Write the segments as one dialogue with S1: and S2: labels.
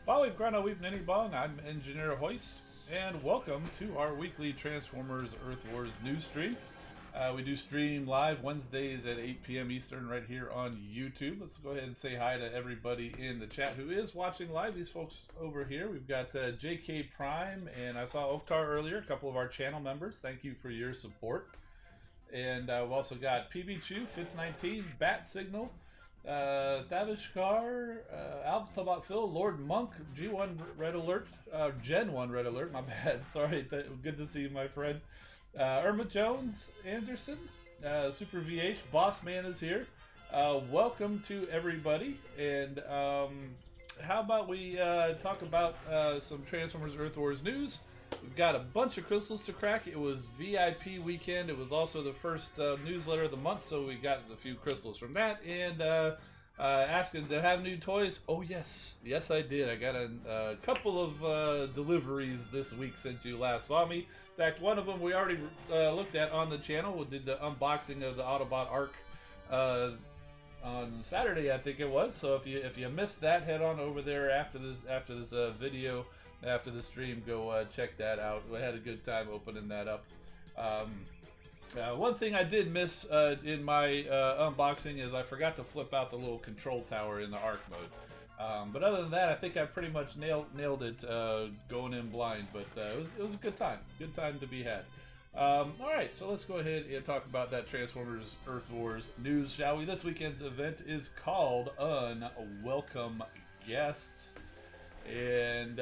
S1: Bawi Grana Weep Nini Bong, I'm Engineer Hoist, and welcome to our weekly Transformers Earth Wars news stream. We do stream live Wednesdays at 8 p.m. Eastern right here on YouTube. Let's go ahead and say hi to everybody in the chat who is watching live. These folks over here, we've got JK Prime, and I saw Oktar earlier, a couple of our channel members. Thank you for your support. And we've also got PB Chew, Fitz19, Bat Signal, Thavishkar, Alphabot Phil, Lord Monk, G1 Red Alert, Gen 1 Red Alert, my bad, sorry, good to see you, my friend. Irma Jones, Anderson, Super VH, Boss Man is here. Welcome to everybody, and how about we talk about some Transformers Earth Wars news. We've got a bunch of crystals to crack. It was VIP weekend. It was also the first newsletter of the month, so we got a few crystals from that. And asking to have new toys. Oh, yes. Yes, I did. I got a couple of deliveries this week since you last saw me. In fact, one of them we already looked at on the channel. We did the unboxing of the Autobot Arc on Saturday, I think it was. So if you missed that, head on over there after this video. After the stream, go check that out. We had a good time opening that up. One thing I did miss in my unboxing is I forgot to flip out the little control tower in the ARC mode. But other than that, I think I pretty much nailed it going in blind. But it was a good time. Good time to be had. Alright, so let's go ahead and talk about that Transformers Earth Wars news, shall we? This weekend's event is called Unwelcome Guests. And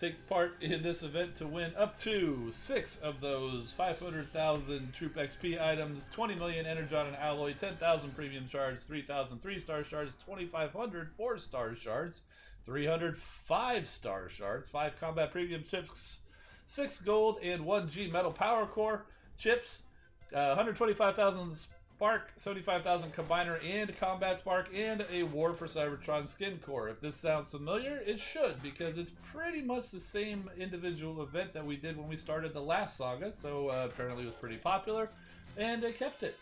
S1: take part in this event to win up to 6 of those 500,000 Troop XP items, 20 million Energon and Alloy, 10,000 Premium Shards, 3,000 3-star shards, 2,500 4-star shards, 300 5-star shards, 5 Combat Premium chips, 6 Gold, and 1 G Metal Power Core chips, 125,000 Spark, 75,000 Combiner and Combat Spark, and a War for Cybertron Skin Core. If this sounds familiar, it should, because it's pretty much the same individual event that we did when we started the last saga, so apparently it was pretty popular, and they kept it.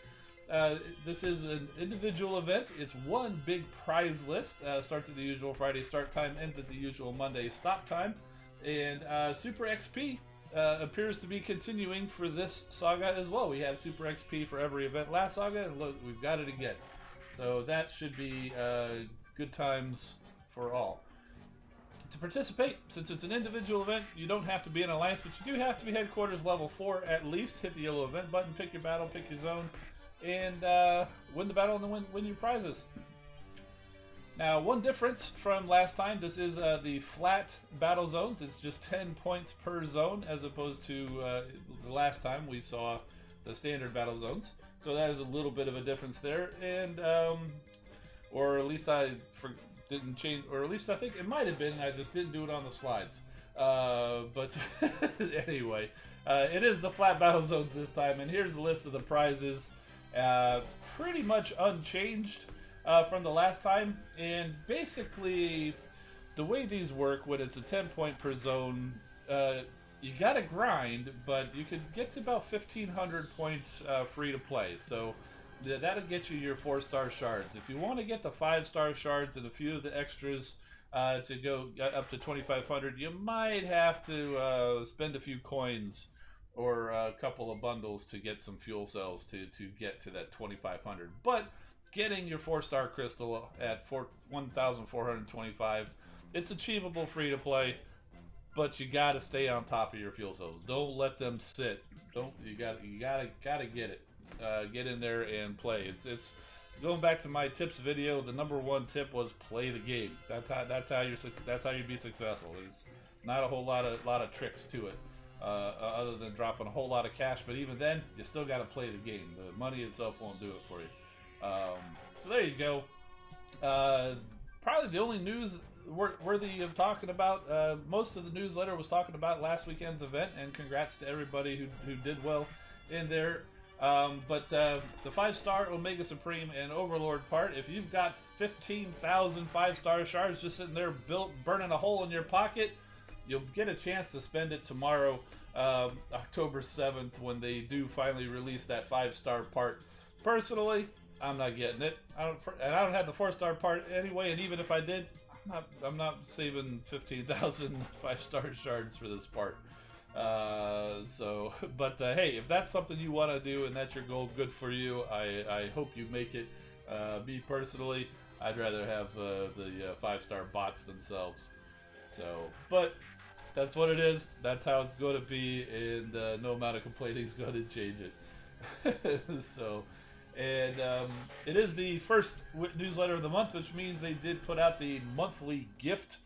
S1: This is an individual event. It's one big prize list. Starts at the usual Friday start time, ends at the usual Monday stop time, and Super XP appears to be continuing for this saga as well. We have Super XP for every event last saga, and look, we've got it again. So that should be good times for all. To participate, since it's an individual event, you don't have to be in Alliance, but you do have to be Headquarters level 4 at least. Hit the yellow event button, pick your battle, pick your zone, and win the battle and then win your prizes. Now, one difference from last time, this is the flat battle zones. It's just 10 points per zone, as opposed to the last time we saw the standard battle zones. So that is a little bit of a difference there, and or at least I didn't change, or at least I think it might have been. I just didn't do it on the slides. But anyway, it is the flat battle zones this time, and here's the list of the prizes, pretty much unchanged from the last time. And basically the way these work, when it's a 10 point per zone, you gotta grind, but you could get to about 1,500 points free to play, so that'll get you your 4-star shards. If you want to get the 5-star shards and a few of the extras to go up to 2,500, you might have to spend a few coins or a couple of bundles to get some fuel cells to get to that 2,500. But getting your 4-star crystal at 1,425, it's achievable free to play, but you gotta stay on top of your fuel cells. Don't let them sit. You gotta get it. Get in there and play. It's going back to my tips video. The number one tip was play the game. That's how you be successful. There's not a whole lot of tricks to it, other than dropping a whole lot of cash. But even then, you still gotta play the game. The money itself won't do it for you. So there you go. Probably the only news worthy of talking about. Most of the newsletter was talking about last weekend's event, and congrats to everybody who did well in there. But the 5-star Omega Supreme and Overlord part, if you've got 15,000 5-star shards just sitting there burning a hole in your pocket, you'll get a chance to spend it tomorrow, October 7th, when they do finally release that 5-star part. Personally, I'm not getting it. I don't have the 4-star part anyway, and even if I did, I'm not saving 15,000 5-star shards for this part. But hey, if that's something you want to do and that's your goal, good for you. I hope you make it. Me personally, I'd rather have the 5-star bots themselves. So, but that's what it is. That's how it's going to be, and no amount of complaining is going to change it. So, and it is the first newsletter of the month, which means they did put out the monthly gift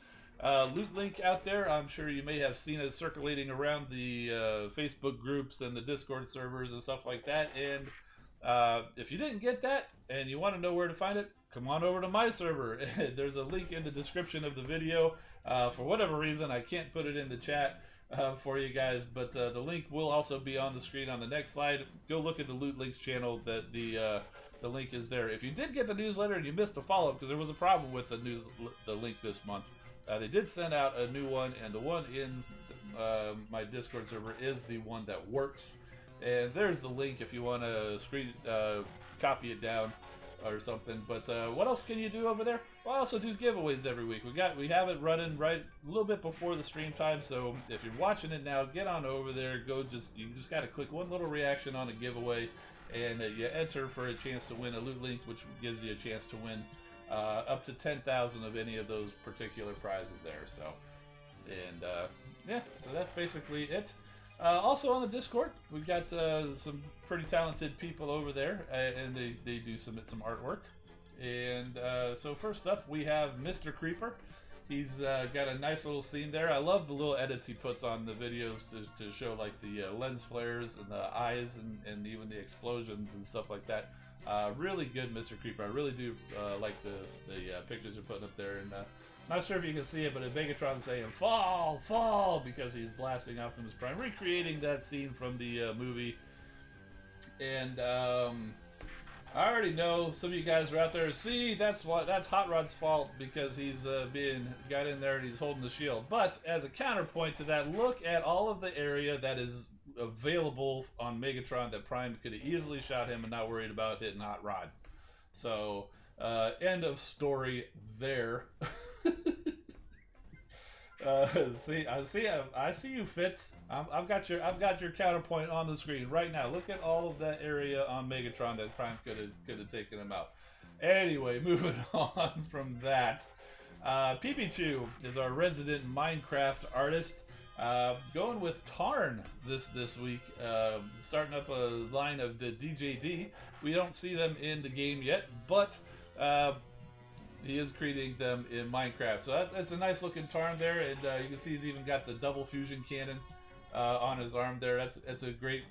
S1: loot link out there. I'm sure you may have seen it circulating around the Facebook groups and the Discord servers and stuff like that. And if you didn't get that and you want to know where to find it, come on over to my server. There's a link in the description of the video. For whatever reason, I can't put it in the chat for you guys, but the link will also be on the screen on the next slide. Go look at the Loot Links channel. That the link is there. If you did get the newsletter and you missed the follow-up, because there was a problem with the link this month, they did send out a new one, and the one in my Discord server is the one that works. And there's the link if you want to copy it down or something. But what else can you do over there? Well, I also do giveaways every week. We have it running right a little bit before the stream time. So if you're watching it now, get on over there. You just got to click one little reaction on a giveaway, and you enter for a chance to win a loot link, which gives you a chance to win up to 10,000 of any of those particular prizes there. So, and yeah, so that's basically it. Also on the Discord, we've got some pretty talented people over there, and they do submit some artwork. And so first up, we have Mr. Creeper. He's got a nice little scene there. I love the little edits he puts on the videos to show like the lens flares and the eyes and even the explosions and stuff like that. Really good, Mr. Creeper. I really do like the pictures you're putting up there. And not sure if you can see it, but Vegatron's saying "fall, fall" because he's blasting Optimus Prime, recreating that scene from the movie. And I already know some of you guys are out there. See, that's Hot Rod's fault because he's got in there and he's holding the shield. But as a counterpoint to that, look at all of the area that is available on Megatron that Prime could have easily shot him and not worried about hitting Hot Rod. So end of story there. I see you, Fitz. I've got your counterpoint on the screen right now. Look at all of that area on Megatron that Prime could have taken him out. Anyway, moving on from that, Pipichu is our resident Minecraft artist. Going with Tarn this week, starting up a line of the DJD. We don't see them in the game yet, but he is creating them in Minecraft. So that's a nice looking Tarn there, and you can see he's even got the double fusion cannon on his arm there. That's a great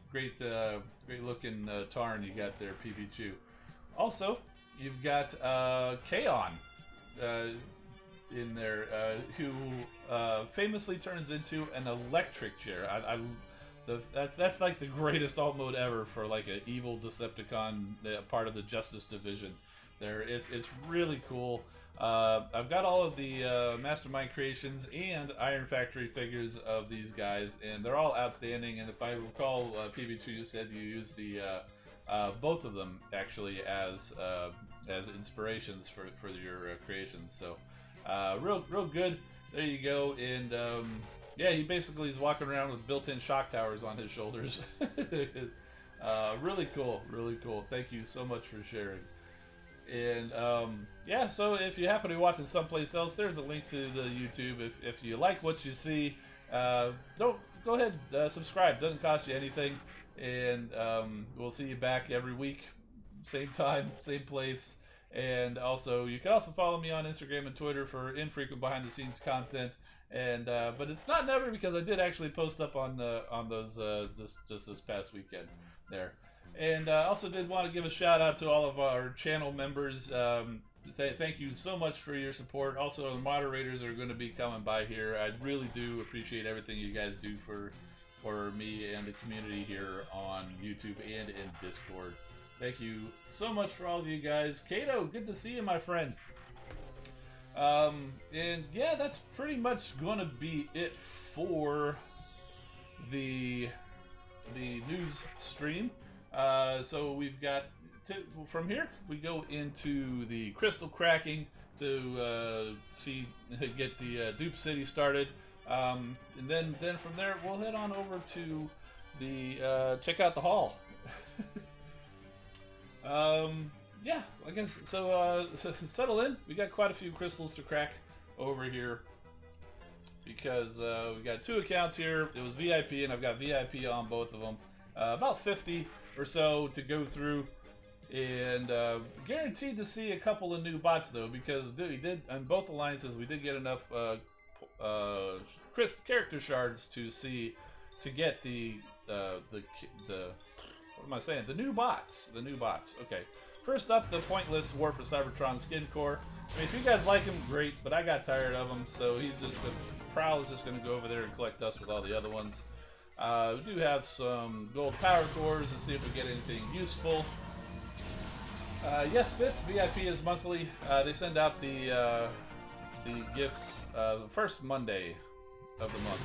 S1: looking Tarn you got there, Pipichu. Also, you've got Kaon in there, who famously turns into an electric chair. That's like the greatest alt mode ever for like an evil Decepticon, part of the Justice Division. There, it's really cool. I've got all of the Mastermind creations and Iron Factory figures of these guys, and they're all outstanding. And if I recall, PB2, you said you used the both of them actually as inspirations for your creations. So real good. There you go. And yeah, he basically is walking around with built-in shock towers on his shoulders. Really cool, really cool. Thank you so much for sharing. And yeah, so if you happen to be watching someplace else, there's a link to the YouTube. If you like what you see, go ahead, subscribe. Doesn't cost you anything. And we'll see you back every week, same time, same place. And also, you can also follow me on Instagram and Twitter for infrequent behind-the-scenes content. And but it's not never, because I did actually post up on those this past weekend there. And also did want to give a shout out to all of our channel members. Thank you so much for your support. Also, the moderators are going to be coming by here. I really do appreciate everything you guys do for me and the community here on YouTube and in Discord. Thank you so much for all of you guys. Kato, good to see you, my friend. And yeah, that's pretty much going to be it for the news stream. So we've got from here we go into the crystal cracking to get the Dupe City started, and then from there we'll head on over to the check out the hall. Yeah, I guess so. Settle in. We got quite a few crystals to crack over here because we got 2 accounts here. It was VIP, and I've got VIP on both of them. About 50 or so to go through, and guaranteed to see a couple of new bots though, because we did on both alliances we did get enough character shards to get the what am I saying? The new bots. Okay. First up, the pointless War for Cybertron skin core. I mean, if you guys like him, great, but I got tired of him, so Prowl is just going to go over there and collect dust with all the other ones. We do have some gold power cores and see if we get anything useful. Yes, Fitz, VIP is monthly. They send out the gifts the first Monday of the month.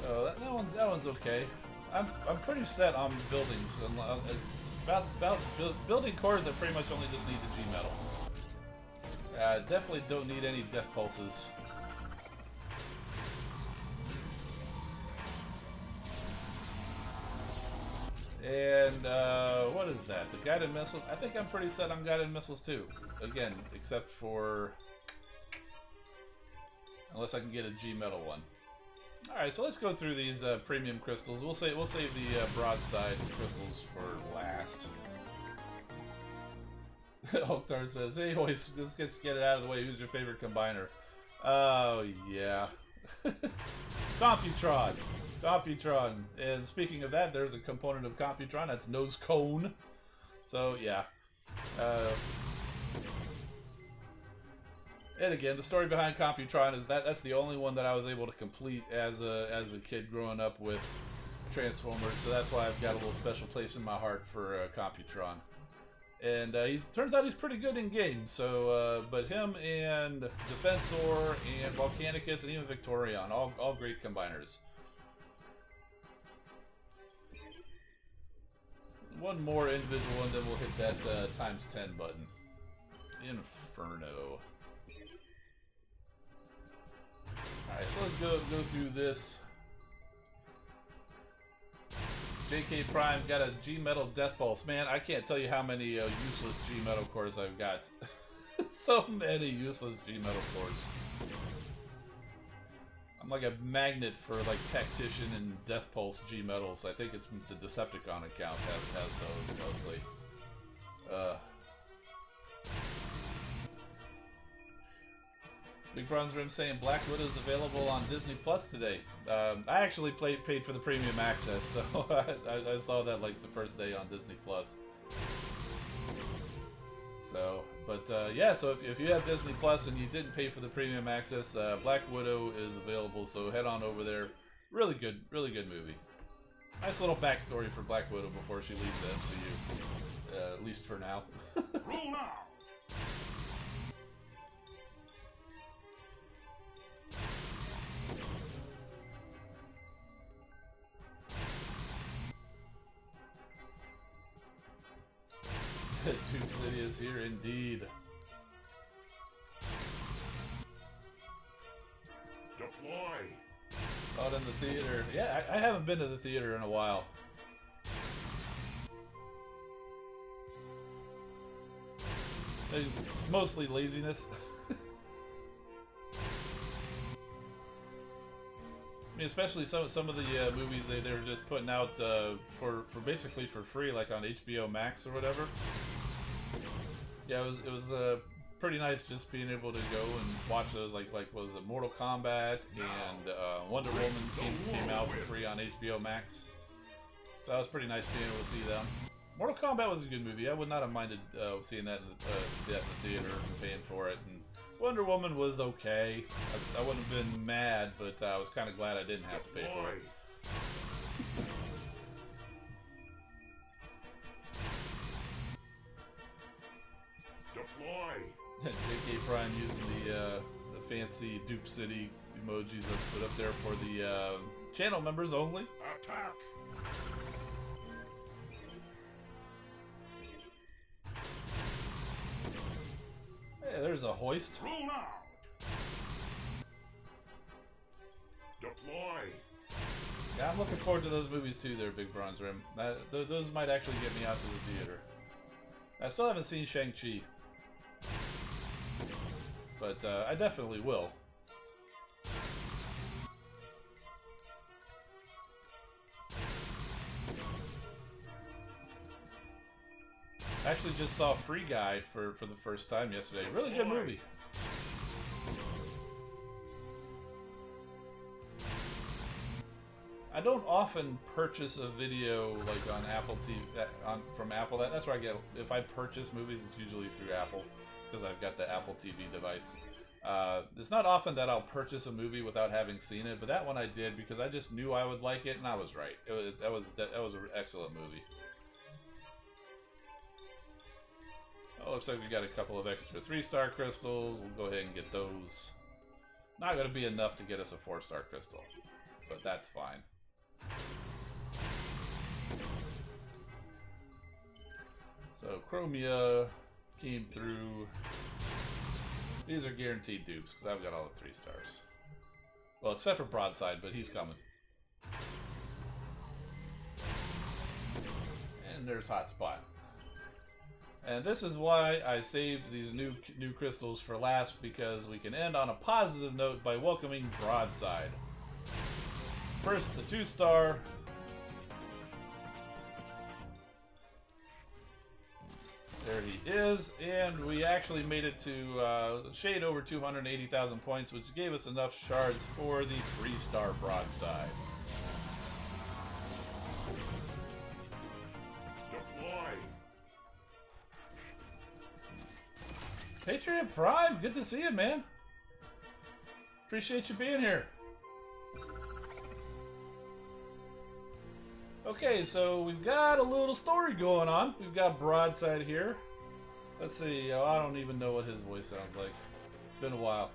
S1: So that one's okay. I'm pretty set on buildings. About building cores, I pretty much only just need the G metal. Definitely don't need any death pulses. And what is that? The guided missiles? I think I'm pretty set on guided missiles too. Again, except for unless I can get a G metal one. All right, so let's go through these premium crystals. We'll save the broadside crystals for last. Oktar says, "Hey, Hoist, let's get it out of the way. Who's your favorite combiner?" Oh yeah, Computron. And speaking of that, there's a component of Computron that's Nose Cone. So yeah. And again, the story behind Computron is that's the only one that I was able to complete as a kid growing up with Transformers, so that's why I've got a little special place in my heart for Computron. And turns out he's pretty good in game. So, but him and Defensor and Volcanicus and even Victorion, all great combiners. One more individual, and then we'll hit that times 10 button. Inferno. Alright, so let's go through this. JK Prime got a G Metal Death Pulse. Man, I can't tell you how many useless G Metal cores I've got. So many useless G Metal cores. I'm like a magnet for like Tactician and Death Pulse G Metals. I think it's the Decepticon account has those mostly. Big Bronze Rim saying Black Widow is available on Disney Plus today. I actually paid for the premium access, so I saw that like the first day on Disney Plus. So, but yeah, so if you have Disney Plus and you didn't pay for the premium access, Black Widow is available, so head on over there. Really good movie. Nice little backstory for Black Widow before she leaves the MCU, at least for now.
S2: Roll now!
S1: Tube City is here indeed.
S2: Deploy!
S1: Saw it in the theater. Yeah, I haven't been to the theater in a while. It's mostly laziness. I mean, especially some of the movies they were just putting out for basically for free, like on HBO Max or whatever. Yeah, it was pretty nice just being able to go and watch those. Like what was it, Mortal Kombat and Wonder Woman came out for free on HBO Max. So that was pretty nice being able to see them. Mortal Kombat was a good movie. I would not have minded seeing that in the theater and paying for it. And Wonder Woman was okay. I wouldn't have been mad, but I was kind of glad I didn't have to pay for it.
S2: Deploy!
S1: JK Prime using the fancy Dupe City emojis that's put up there for the channel members only.
S2: Attack!
S1: there's a Hoist.
S2: Roll now. Deploy.
S1: Yeah, I'm looking forward to those movies too there, Big Bronze Rim. Those might actually get me out to the theater. I still haven't seen Shang-Chi. But I definitely will. I actually just saw Free Guy for the first time yesterday. Really good movie. I don't often purchase a video like on Apple TV from Apple. That's where I get. If I purchase movies, it's usually through Apple because I've got the Apple TV device. It's not often that I'll purchase a movie without having seen it, but that one I did because I just knew I would like it, and I was right. That was an excellent movie. Oh, looks like we got a couple of extra 3-star crystals. We'll go ahead and get those. Not going to be enough to get us a 4-star crystal, but that's fine. So Chromia came through. These are guaranteed dupes because I've got all the 3 stars. Well, except for Broadside, but he's coming. And there's Hotspot. And this is why I saved these new crystals for last, because we can end on a positive note by welcoming Broadside. First, the 2-star. There he is, and we actually made it to shade over 280,000 points, which gave us enough shards for the 3-star Broadside.
S2: Deploy.
S1: Patriot Prime, good to see you, man. Appreciate you being here. Okay, so we've got a little story going on. We've got Broadside here. Let's see, I don't even know what his voice sounds like. It's been a while.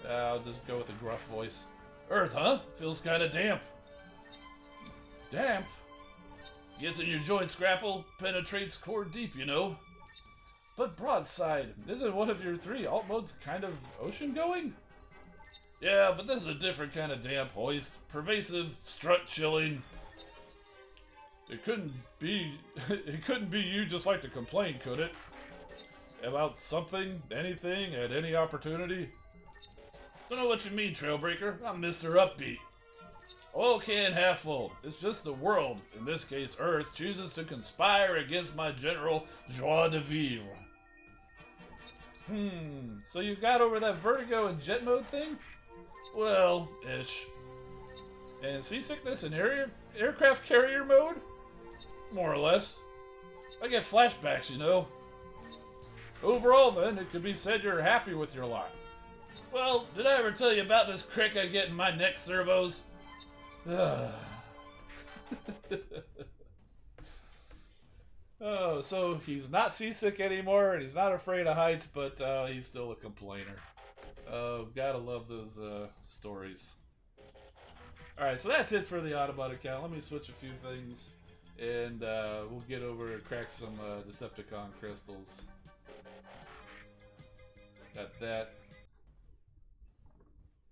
S1: I'll just go with a gruff voice. Earth, huh? Feels kind of damp. Damp? Gets in your joints, Grapple. Penetrates core deep, you know. But Broadside, isn't one of your 3 alt modes kind of ocean going? Yeah, but this is a different kind of damp, Hoist. Pervasive, strut chilling. It couldn't be you just like to complain, could it? About something, anything, at any opportunity? Don't know what you mean, Trailbreaker. I'm Mr. Upbeat. Okay, and half full. It's just the world, in this case Earth, chooses to conspire against my general joie de vivre. So you got over that vertigo and jet mode thing? Well, ish. And seasickness and aircraft carrier mode? More or less. I get flashbacks, you know. Overall, then, it could be said you're happy with your lot. Well, did I ever tell you about this crick I get in my neck servos? Oh, so he's not seasick anymore, and he's not afraid of heights, but he's still a complainer. Oh, gotta love those stories. Alright, so that's it for the Autobot account. Let me switch a few things, and we'll get over and crack some Decepticon crystals. Got that.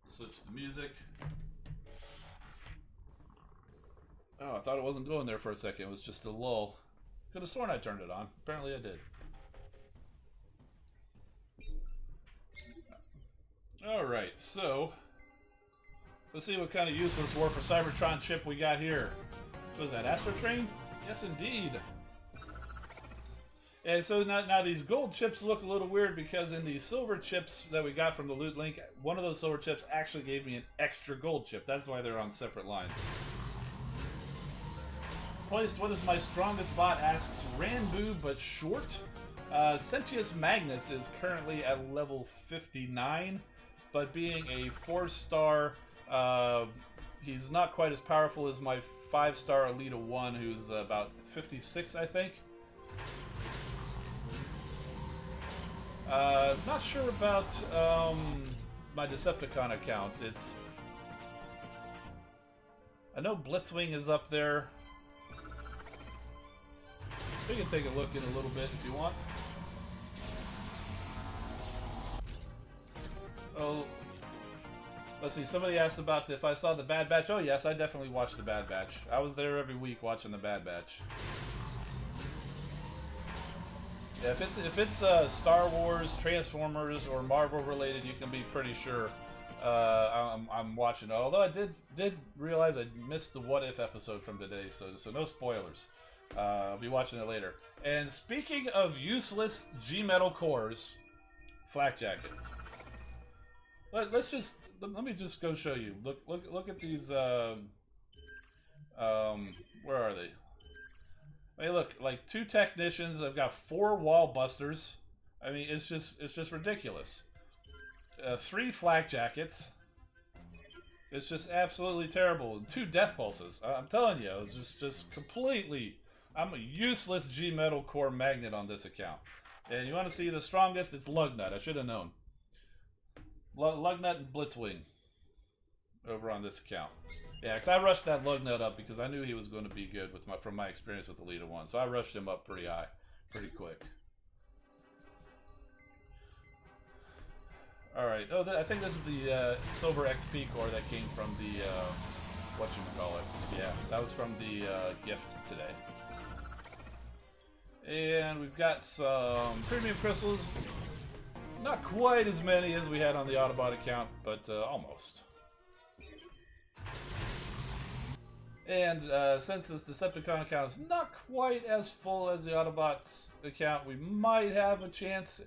S1: Switch the music. Oh, I thought it wasn't going there for a second. It was just a lull. Could have sworn I turned it on. Apparently I did. Alright, so let's see what kind of useless War for Cybertron chip we got here. Was that Astro Train? Yes, indeed. And so now these gold chips look a little weird because in the silver chips that we got from the loot link, one of those silver chips actually gave me an extra gold chip. That's why they're on separate lines. Hoist, what is my strongest bot? Asks Ranboo, but short. Sentius Magnus is currently at level 59, but being a 4-star, he's not quite as powerful as my 5-star Elita 1, who's about 56, I think. Not sure about my Decepticon account. I know Blitzwing is up there. We can take a look in a little bit if you want. Oh, let's see. Somebody asked about if I saw the Bad Batch. Oh yes, I definitely watched the Bad Batch. I was there every week watching the Bad Batch. Yeah, if it's Star Wars, Transformers, or Marvel related, you can be pretty sure I'm watching it. Although I did realize I missed the What If episode from today, so no spoilers. I'll be watching it later. And speaking of useless G-metal cores, flak jacket. Let me just go show you. Look at these. Where are they? Hey, look, like 2 technicians. I've got 4 wall busters. I mean, it's just ridiculous. 3 flak jackets. It's just absolutely terrible. And 2 death pulses. I'm telling you, it's just completely. I'm a useless G-metal core magnet on this account. And you want to see the strongest? It's Lugnut. I should have known. Lugnut and Blitzwing over on this account. Yeah, because I rushed that Lugnut up because I knew he was going to be good from my experience with Elite 1. So I rushed him up pretty high, pretty quick. Alright, I think this is the Silver XP core that came from the, whatchamacallit. Yeah, that was from the gift today. And we've got some premium crystals. Not quite as many as we had on the Autobot account, but almost. And since this Decepticon account is not quite as full as the Autobots account, we might have a chance.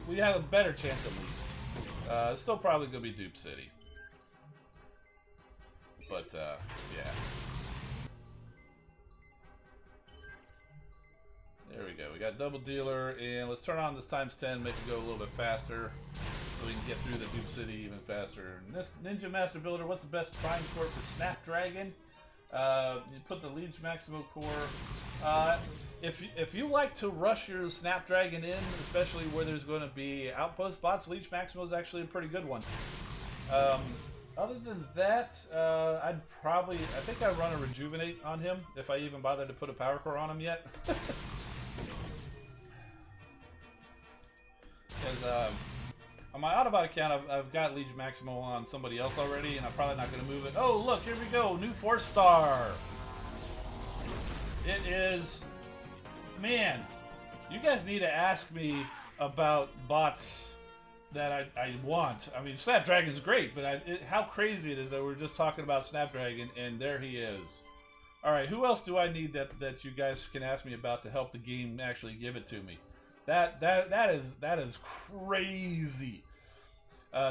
S1: We have a better chance at least. It's still probably going to be Dupe City. But, yeah. There we go. We got Double Dealer, and let's turn on this ×10, make it go a little bit faster, so we can get through the Dupe City even faster. And this Ninja Master Builder, what's the best prime core for Snapdragon? You put the Liege Maximo core. If you like to rush your Snapdragon in, especially where there's going to be outpost bots, Liege Maximo is actually a pretty good one. Other than that, I think I run a Rejuvenate on him, if I even bother to put a power core on him yet. Because on my Autobot account, I've got Liege Maximo on somebody else already, and I'm probably not going to move it. Oh, look, here we go, new 4-star. It is, man, you guys need to ask me about bots that I want. I mean, Snapdragon's great, but how crazy it is that we're just talking about Snapdragon, and there he is. All right, who else do I need that you guys can ask me about to help the game actually give it to me? That is crazy.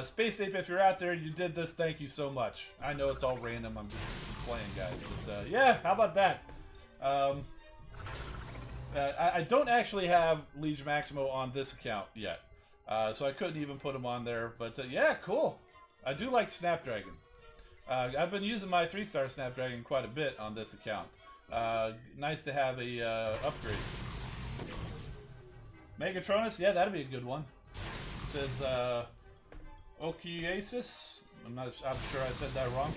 S1: Space Ape, if you're out there and you did this, thank you so much. I know it's all random. I'm just playing, guys. But yeah, how about that? I don't actually have Liege Maximo on this account yet, so I couldn't even put him on there. But yeah, cool. I do like Snapdragon. I've been using my 3-star Snapdragon quite a bit on this account. Nice to have a upgrade. Megatronus, yeah, that'd be a good one. It says Okiasis. I'm sure I said that wrong.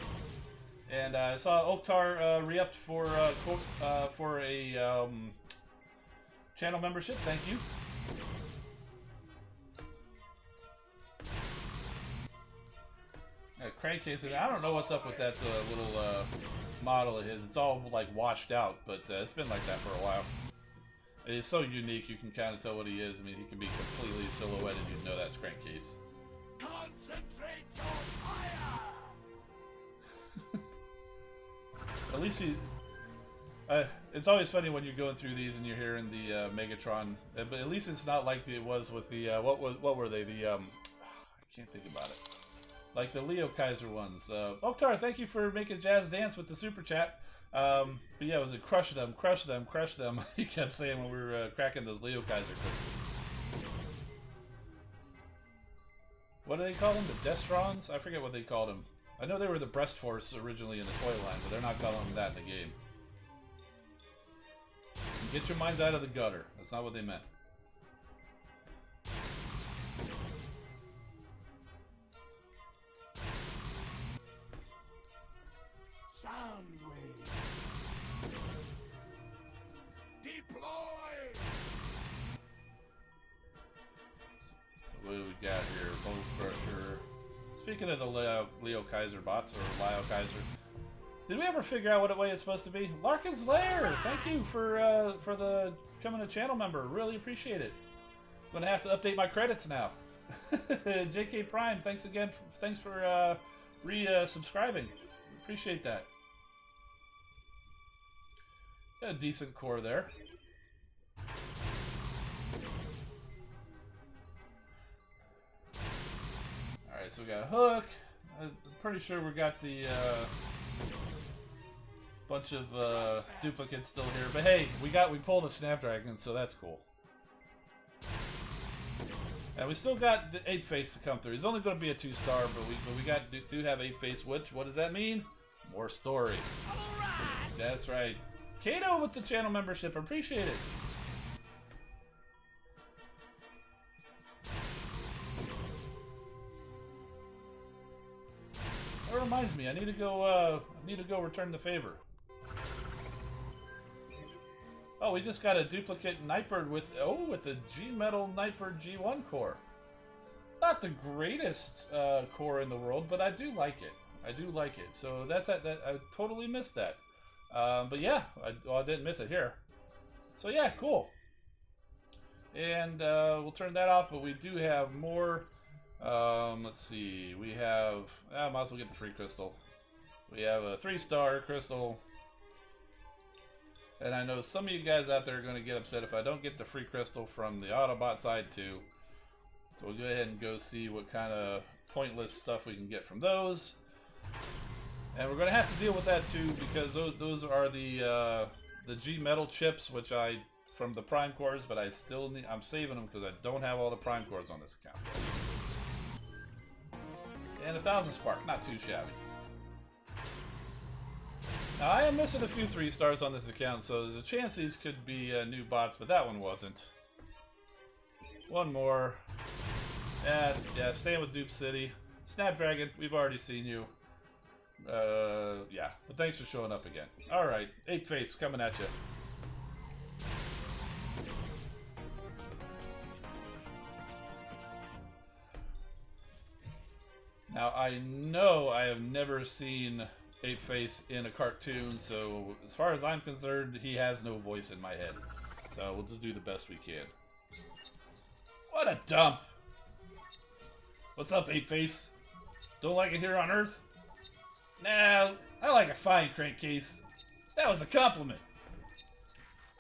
S1: And I saw Oktar re-upped for a channel membership. Thank you. Crankcase. I don't know what's up with that little model of his. It's all like washed out, but it's been like that for a while. It is so unique, you can kind of tell what he is. I mean, he can be completely silhouetted. You know that's Crankcase.
S2: Concentrate your fire!
S1: At least he. It's always funny when you're going through these and you're hearing the Megatron. But at least it's not like it was with the what were they? The I can't think about it. Like the Leo Kaiser ones. Oktar, thank you for making Jazz dance with the super chat. But yeah, it was a crush them, crush them, crush them. He kept saying when we were cracking those Leo Kaiser crystals. What do they call them? The Destrons? I forget what they called them. I know they were the Breast Force originally in the toy line, but they're not calling them that in the game. Get your minds out of the gutter. That's not what they meant.
S2: Soundwave. Deploy.
S1: So what do we got here? Bolt Crusher. speaking of the Leo Kaiser bots, or Lio Kaiser, did we ever figure out what way it's supposed to be? Larkin's Lair! Thank you for the becoming a channel member. Really appreciate it. I'm gonna have to update my credits now. JK Prime, thanks again. Thanks for re-subscribing. Appreciate that. Got a decent core there. Alright, so we got a hook. I'm pretty sure we got the bunch of duplicates still here. But hey, we pulled a Snapdragon, so that's cool. And we still got the Apeface to come through. He's only going to be a 2-star, but we do have Apeface, which, what does that mean? More story. That's right. Kato with the channel membership, appreciate it. That reminds me, I need to go return the favor. Oh, we just got a duplicate Nightbird with a G-Metal Nightbird G1 core. Not the greatest core in the world, but I do like it. I do like it. So that I totally missed that. But yeah, I didn't miss it here. So yeah, cool. And we'll turn that off, but we do have more. Let's see. We have. I might as well get the free crystal. We have a 3-star crystal. And I know some of you guys out there are going to get upset if I don't get the free crystal from the Autobot side too. So we'll go ahead and go see what kind of pointless stuff we can get from those. And we're going to have to deal with that too, because those are the G-Metal chips, which from the Prime cores, but I'm saving them because I don't have all the Prime cores on this account. And 1,000 spark, not too shabby. Now, I am missing a few 3-stars on this account, so there's a chance these could be new bots, but that one wasn't. One more. Yeah, staying with Dupe City. Snapdragon, we've already seen you. Yeah, but thanks for showing up again. Alright, Apeface coming at you. Now, I know I have never seen Apeface in a cartoon, so as far as I'm concerned, he has no voice in my head. So we'll just do the best we can. What a dump! What's up, Apeface? Don't like it here on Earth? Nah, I like a fine crankcase. That was a compliment.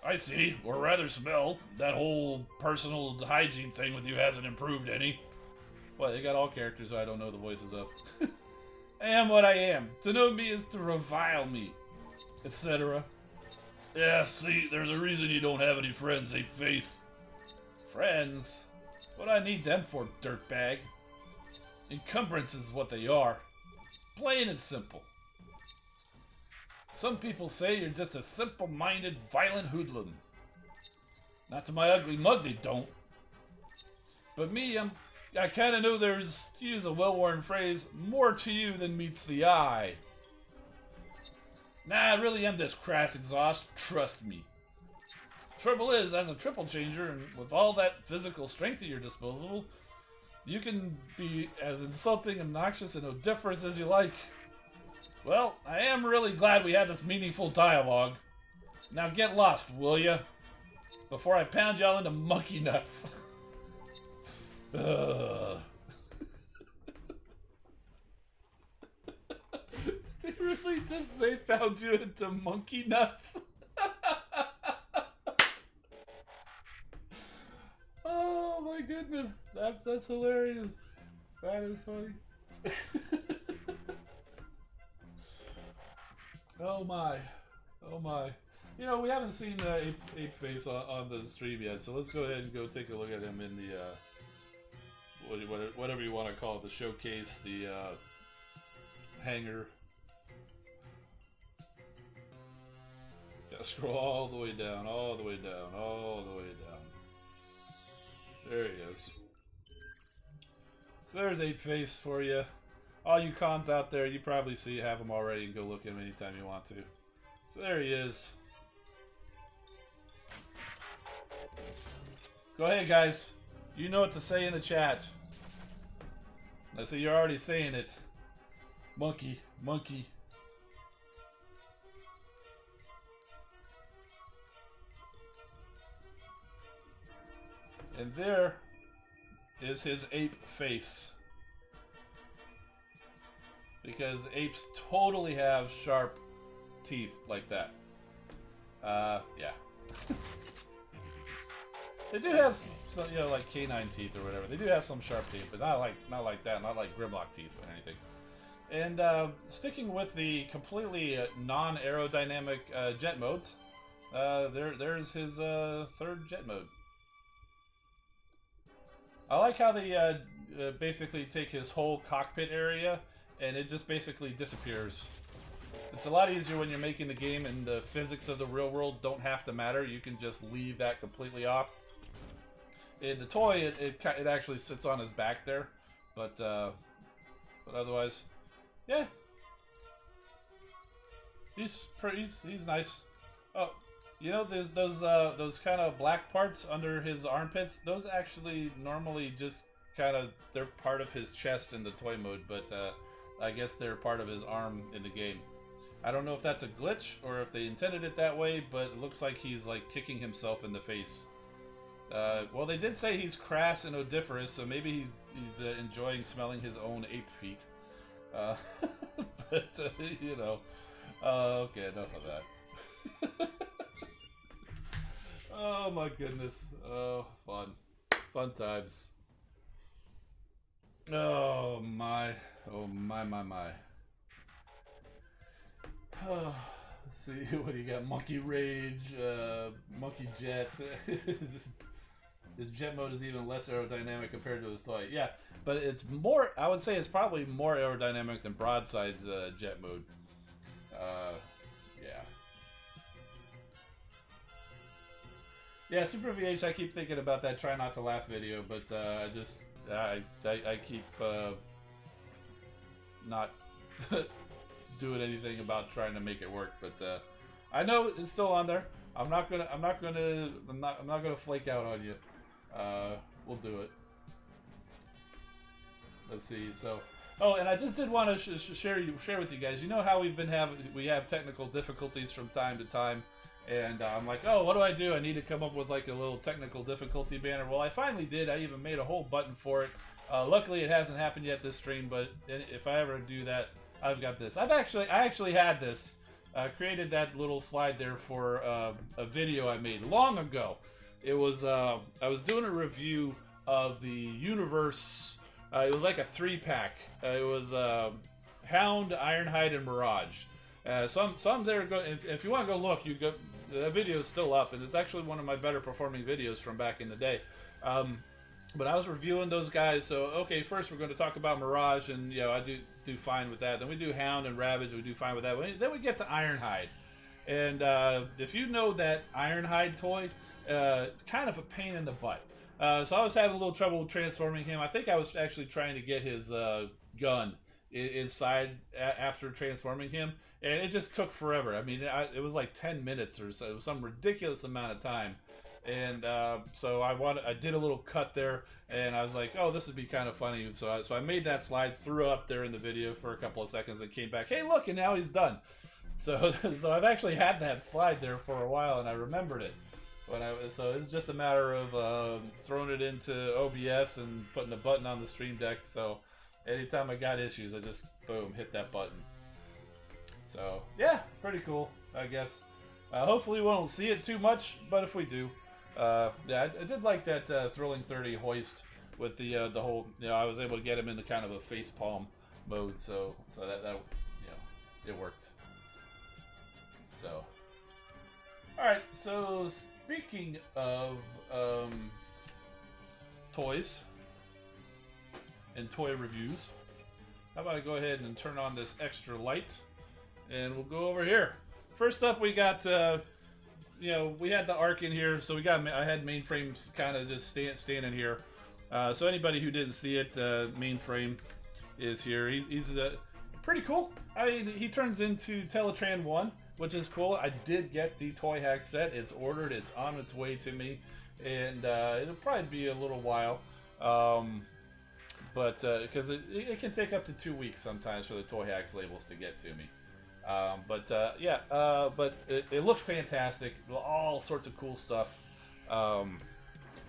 S1: I see, or rather smell. That whole personal hygiene thing with you hasn't improved any. What, they got all characters I don't know the voices of. I am what I am. To know me is to revile me, etc. Yeah, see, there's a reason you don't have any friends, Apeface. Friends? What do I need them for, dirtbag? Encumbrance is what they are. Plain and simple. Some people say you're just a simple-minded, violent hoodlum. Not to my ugly mug, they don't. But me, I kind of know there's, to use a well-worn phrase, more to you than meets the eye. Nah, I really am this crass exhaust, trust me. Trouble is, as a triple changer, and with all that physical strength at your disposal, you can be as insulting, obnoxious, and odiferous as you like. Well, I am really glad we had this meaningful dialogue. Now get lost, will ya? Before I pound y'all into monkey nuts. Did they really just say pound you into monkey nuts? Oh my goodness, that's hilarious. That is funny. Oh my. You know, we haven't seen Apeface on the stream yet, so let's go ahead and go take a look at him in the whatever you want to call it, the showcase, the hangar. Gotta scroll all the way down, all the way down, all the way down. There he is. So there's Apeface for you. All you cons out there, you probably have him already and go look at him anytime you want to. So there he is. Go ahead, guys. You know what to say in the chat. I see you're already saying it. Monkey, monkey. And there is his ape face. Because apes totally have sharp teeth like that. Yeah. They do have some, you know, like canine teeth or whatever. They do have some sharp teeth, but not like that, not like Grimlock teeth or anything. And sticking with the completely non-aerodynamic jet modes, there's his third jet mode. I like how they basically take his whole cockpit area and it just basically disappears. It's a lot easier when you're making the game and the physics of the real world don't have to matter. You can just leave that completely off. In the toy, it actually sits on his back there, but otherwise, yeah, he's nice. Oh, you know, there's those kind of black parts under his armpits. Those actually normally just kind of, they're part of his chest in the toy mode, but I guess they're part of his arm in the game. I don't know if that's a glitch or if they intended it that way, but it looks like he's like kicking himself in the face. Well, they did say he's crass and odoriferous, so maybe he's enjoying smelling his own ape feet. But you know, okay, enough of that. Oh my goodness! Oh, fun times. Oh my! Oh my! Oh, let's see, what do you got? Monkey Rage, Monkey Jet. His jet mode is even less aerodynamic compared to his toy. Yeah, but it's more, I would say it's probably more aerodynamic than Broadside's jet mode. Yeah. Yeah, Super VH, I keep thinking about that try not to laugh video, but I keep not doing anything about trying to make it work, but I know it's still on there. I'm not gonna flake out on you. We'll do it. Let's see. So, oh, and I just did want to share with you guys. You know how we have technical difficulties from time to time, and I'm like, oh, what do? I need to come up with like a little technical difficulty banner. Well, I finally did. I even made a whole button for it. Luckily, it hasn't happened yet this stream, but if I ever do that, I've got this. I actually had this. Created that little slide there for a video I made long ago. It was I was doing a review of the Universe. It was like a 3-pack. It was Hound, Ironhide, and Mirage. So I'm there. If you want to go look, you go. That video is still up, and it's actually one of my better performing videos from back in the day. But I was reviewing those guys. So okay, first we're going to talk about Mirage, and you know I do fine with that. Then we do Hound and Ravage. We do fine with that. Then we get to Ironhide, and if you know that Ironhide toy, kind of a pain in the butt. So I was having a little trouble transforming him. I think I was actually trying to get his gun inside after transforming him, and it just took forever. I mean, it was like 10 minutes or so. It was some ridiculous amount of time. And so I did a little cut there, and I was like, oh, this would be kind of funny. So I made that slide, threw up there in the video for a couple of seconds, and came back, hey, look, and now he's done. So I've actually had that slide there for a while, and I remembered it. So it's just a matter of throwing it into OBS and putting a button on the Stream Deck. So anytime I got issues, I just, boom, hit that button. So yeah, pretty cool, I guess. Hopefully we won't see it too much, but if we do, yeah, I did like that Thrilling 30 Hoist with the whole, you know, I was able to get him into kind of a face palm mode, so that you know, it worked. So, all right, so speaking of toys and toy reviews, how about I go ahead and turn on this extra light, and we'll go over here. First up, we got, you know, we had the Ark in here, so I had Mainframes kind of just standing here. So anybody who didn't see it, Mainframe is here. He's pretty cool. I mean, he turns into Teletran 1, which is cool. I did get the Toy Hack set. It's ordered. It's on its way to me, and it'll probably be a little while. but because it can take up to 2 weeks sometimes for the Toy Hacks labels to get to me. But it looked fantastic. All sorts of cool stuff.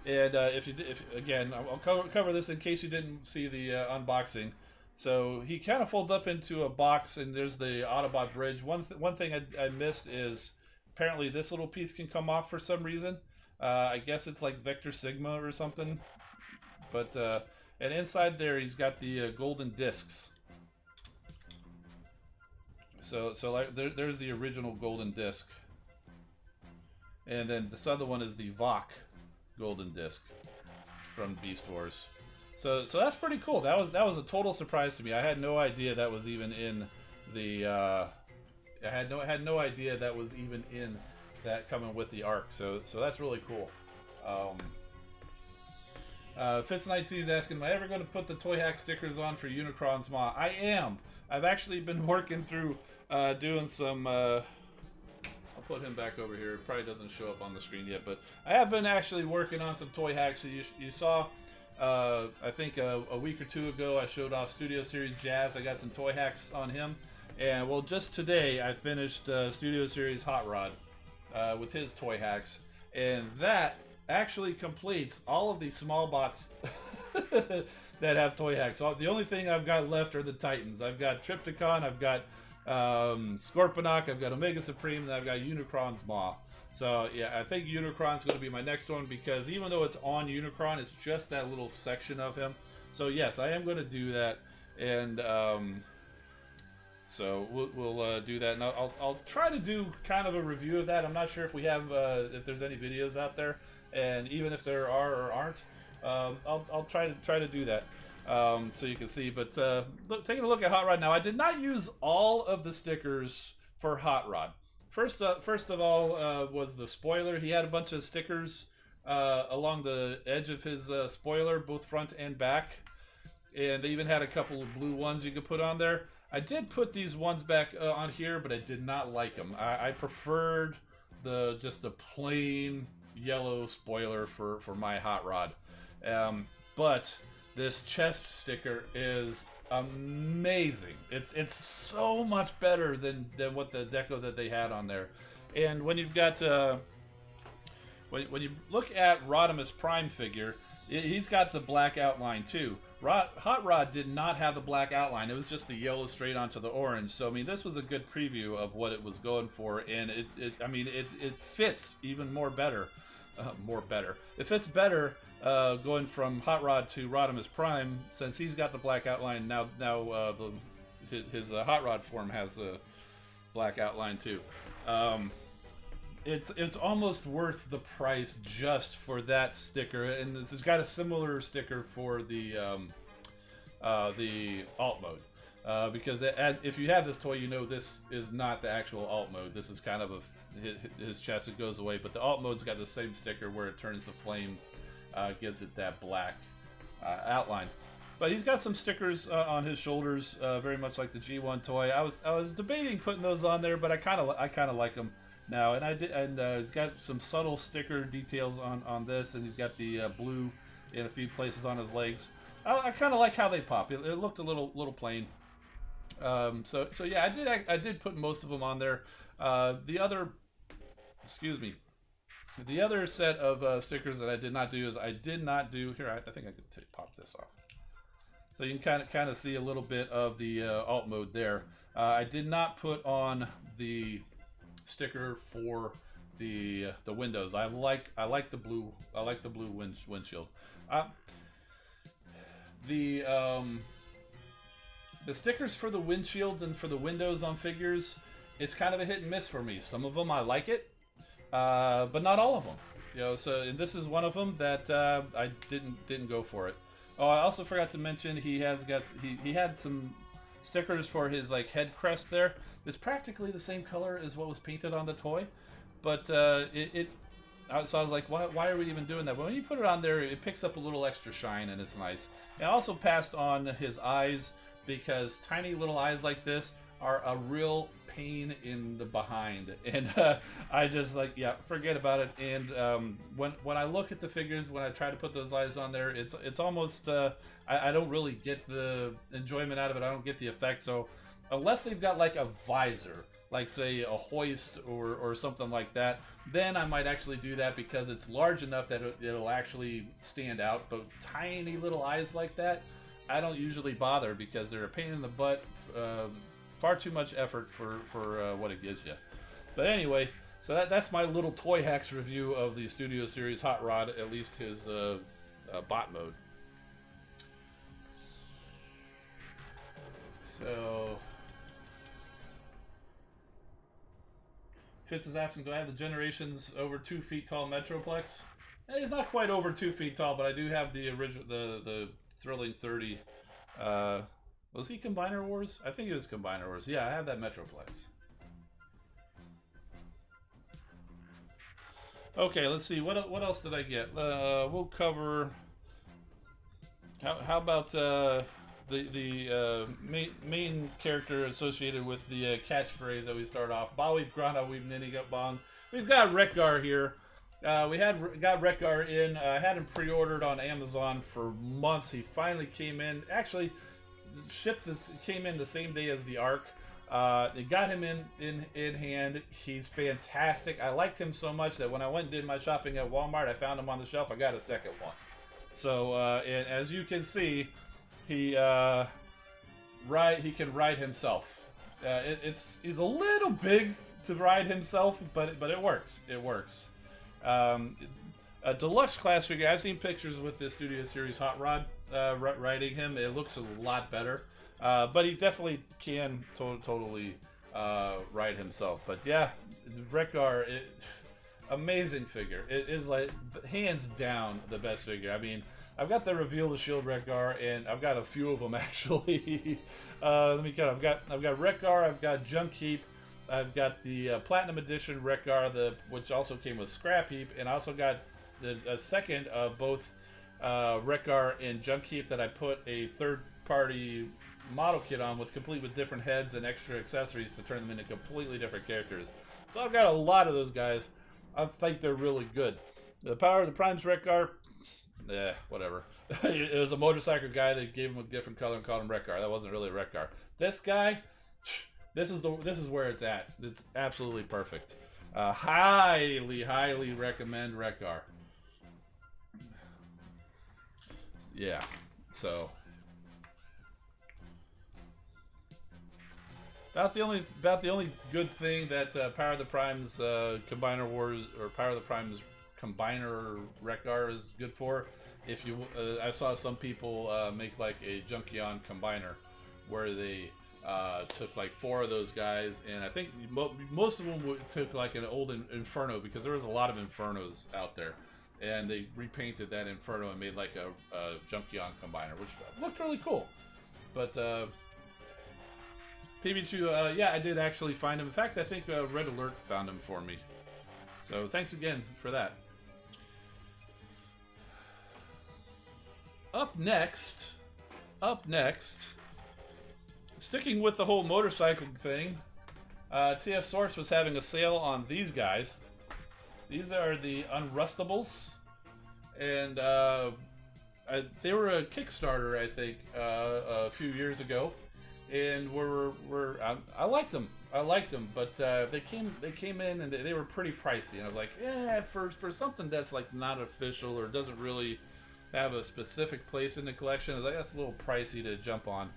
S1: If again, I'll cover this in case you didn't see the unboxing. So he kind of folds up into a box, and there's the Autobot bridge. One thing I missed is apparently this little piece can come off for some reason. I guess it's like Vector Sigma or something. But and inside there, he's got the golden discs. So like there's the original golden disc, and then this other one is the Vok golden disc from Beast Wars. So that's pretty cool. That was a total surprise to me. I had no idea that was even in the. I had no idea that was even in that coming with the arc. So that's really cool. Fitz19 is asking, am I ever going to put the Toy Hack stickers on for Unicron's Maw? I am. I've actually been working through doing some. I'll put him back over here. It probably doesn't show up on the screen yet, but I have been actually working on some Toy Hacks. So you saw. I think a week or two ago I showed off Studio Series Jazz. I got some Toy Hacks on him, and well, just today I finished Studio Series Hot Rod with his Toy Hacks, and that actually completes all of the small bots that have Toy Hacks. So the only thing I've got left are the Titans. I've got Triptychon, I've got Scorponok, I've got Omega Supreme, and I've got Unicron's Maw. So yeah, I think Unicron's going to be my next one, because even though it's on Unicron, it's just that little section of him. So yes, I am going to do that, and so we'll do that. And I'll try to do kind of a review of that. I'm not sure if we have if there's any videos out there, and even if there are or aren't, I'll try to do that. So you can see. But taking a look at Hot Rod now, I did not use all of the stickers for Hot Rod. First of all was the spoiler. He had a bunch of stickers along the edge of his spoiler, both front and back, and they even had a couple of blue ones you could put on there. I did put these ones back on here, but I did not like them. I preferred just the plain yellow spoiler for my Hot Rod. But this chest sticker is amazing. It's so much better than what the deco that they had on there. And when you've got when you look at Rodimus Prime figure, he's got the black outline too. Hot Rod did not have the black outline. It was just the yellow straight onto the orange. So I mean, this was a good preview of what it was going for, and it fits even more better. It fits better going from Hot Rod to Rodimus Prime, since he's got the black outline now. His Hot Rod form has the black outline too. It's almost worth the price just for that sticker, and this has got a similar sticker for the alt mode, because if you have this toy, you know this is not the actual alt mode. This is kind of his chest. It goes away, but the alt mode's got the same sticker where it turns the flame, gives it that black outline. But he's got some stickers on his shoulders, very much like the G1 toy. I was debating putting those on there, but I kind of like them now, and I did. And he's got some subtle sticker details on this, and he's got the blue in a few places on his legs. I kind of like how they pop. It looked a little plain. So yeah, I did put most of them on there. The other set of stickers that I did not do is I think I could pop this off. So you can kind of see a little bit of the alt mode there. I did not put on the sticker for the windows. I like the blue. I like the blue windshield. The stickers for the windshields and for the windows on figures, it's kind of a hit and miss for me. Some of them I like it, but not all of them. And this is one of them that I didn't go for it. Oh, I also forgot to mention he had some stickers for his head crest there. It's practically the same color as what was painted on the toy, but so I was like, why are we even doing that? But when you put it on there, it picks up a little extra shine, and it's nice. I also passed on his eyes, because tiny little eyes like this are a real pain in the behind, and I just like, yeah, forget about it. And when I look at the figures, when I try to put those eyes on there, it's almost I don't really get the enjoyment out of it. I don't get the effect. So unless they've got like a visor, like say a Hoist or something like that, then I might actually do that because it's large enough that it'll actually stand out. But tiny little eyes like that, I don't usually bother because they're a pain in the butt. Far too much effort for what it gives you. But anyway, so that's my little Toy Hacks review of the Studio Series Hot Rod, at least his bot mode. So Fitz is asking, do I have the Generations over 2 feet tall Metroplex? It's not quite over 2 feet tall, but I do have the original, the Thrilling 30. Was he Combiner Wars? I think it was Combiner Wars. Yeah, I have that Metroplex. Okay, let's see. What else did I get? We'll cover. How about the main character associated with the catchphrase that we start off? Baweep Grana Weep Ninigat Bong. We've got Rekgar here. We got Rekgar in. I had him pre-ordered on Amazon for months. He finally came in. Actually, came in the same day as the Arc. They got him in hand. He's fantastic. I liked him so much that when I went and did my shopping at Walmart, I found him on the shelf. I got a second one. So and as you can see, he can ride himself. He's a little big to ride himself, but it works. It works. A deluxe class figure. I've seen pictures with the Studio Series Hot Rod riding him. It looks a lot better, but he definitely can totally ride himself. But yeah, Rekgar, amazing figure. It is like hands down the best figure. I mean, I've got the Reveal the Shield Rekgar, and I've got a few of them actually. Let me count. I've got Rekgar. I've got Junk Heap. I've got the Platinum Edition Rekgar, which also came with Scrap Heap, and I also got a second of both Rekgar and Junk Heap that I put a third-party model kit on complete with different heads and extra accessories to turn them into completely different characters. So I've got a lot of those guys. I think they're really good. The Power of the Primes Rekgar, whatever. It was a motorcycle guy that gave him a different color and called him Rekgar. That wasn't really a Rekgar. This guy, this is where it's at. It's absolutely perfect. Highly recommend Rekgar. Yeah, so about the only good thing that Power of the Primes Combiner Wars or Power of the Primes Combiner Rekgar is good for. If you, I saw some people make like a Junkion Combiner where they took like 4 of those guys, and I think most of them took like an old Inferno, because there was a lot of Infernos out there. And they repainted that Inferno and made like a Junkion Combiner, which looked really cool. But PB2, yeah, I did actually find him. In fact, I think Red Alert found him for me. So thanks again for that. Up next, sticking with the whole motorcycle thing, TF Source was having a sale on these guys. These are the Unrustables, and they were a Kickstarter, I think, a few years ago, and I liked them. But they came in and they were pretty pricey, and I was like, yeah, for something that's like not official or doesn't really have a specific place in the collection, I was like, that's a little pricey to jump on.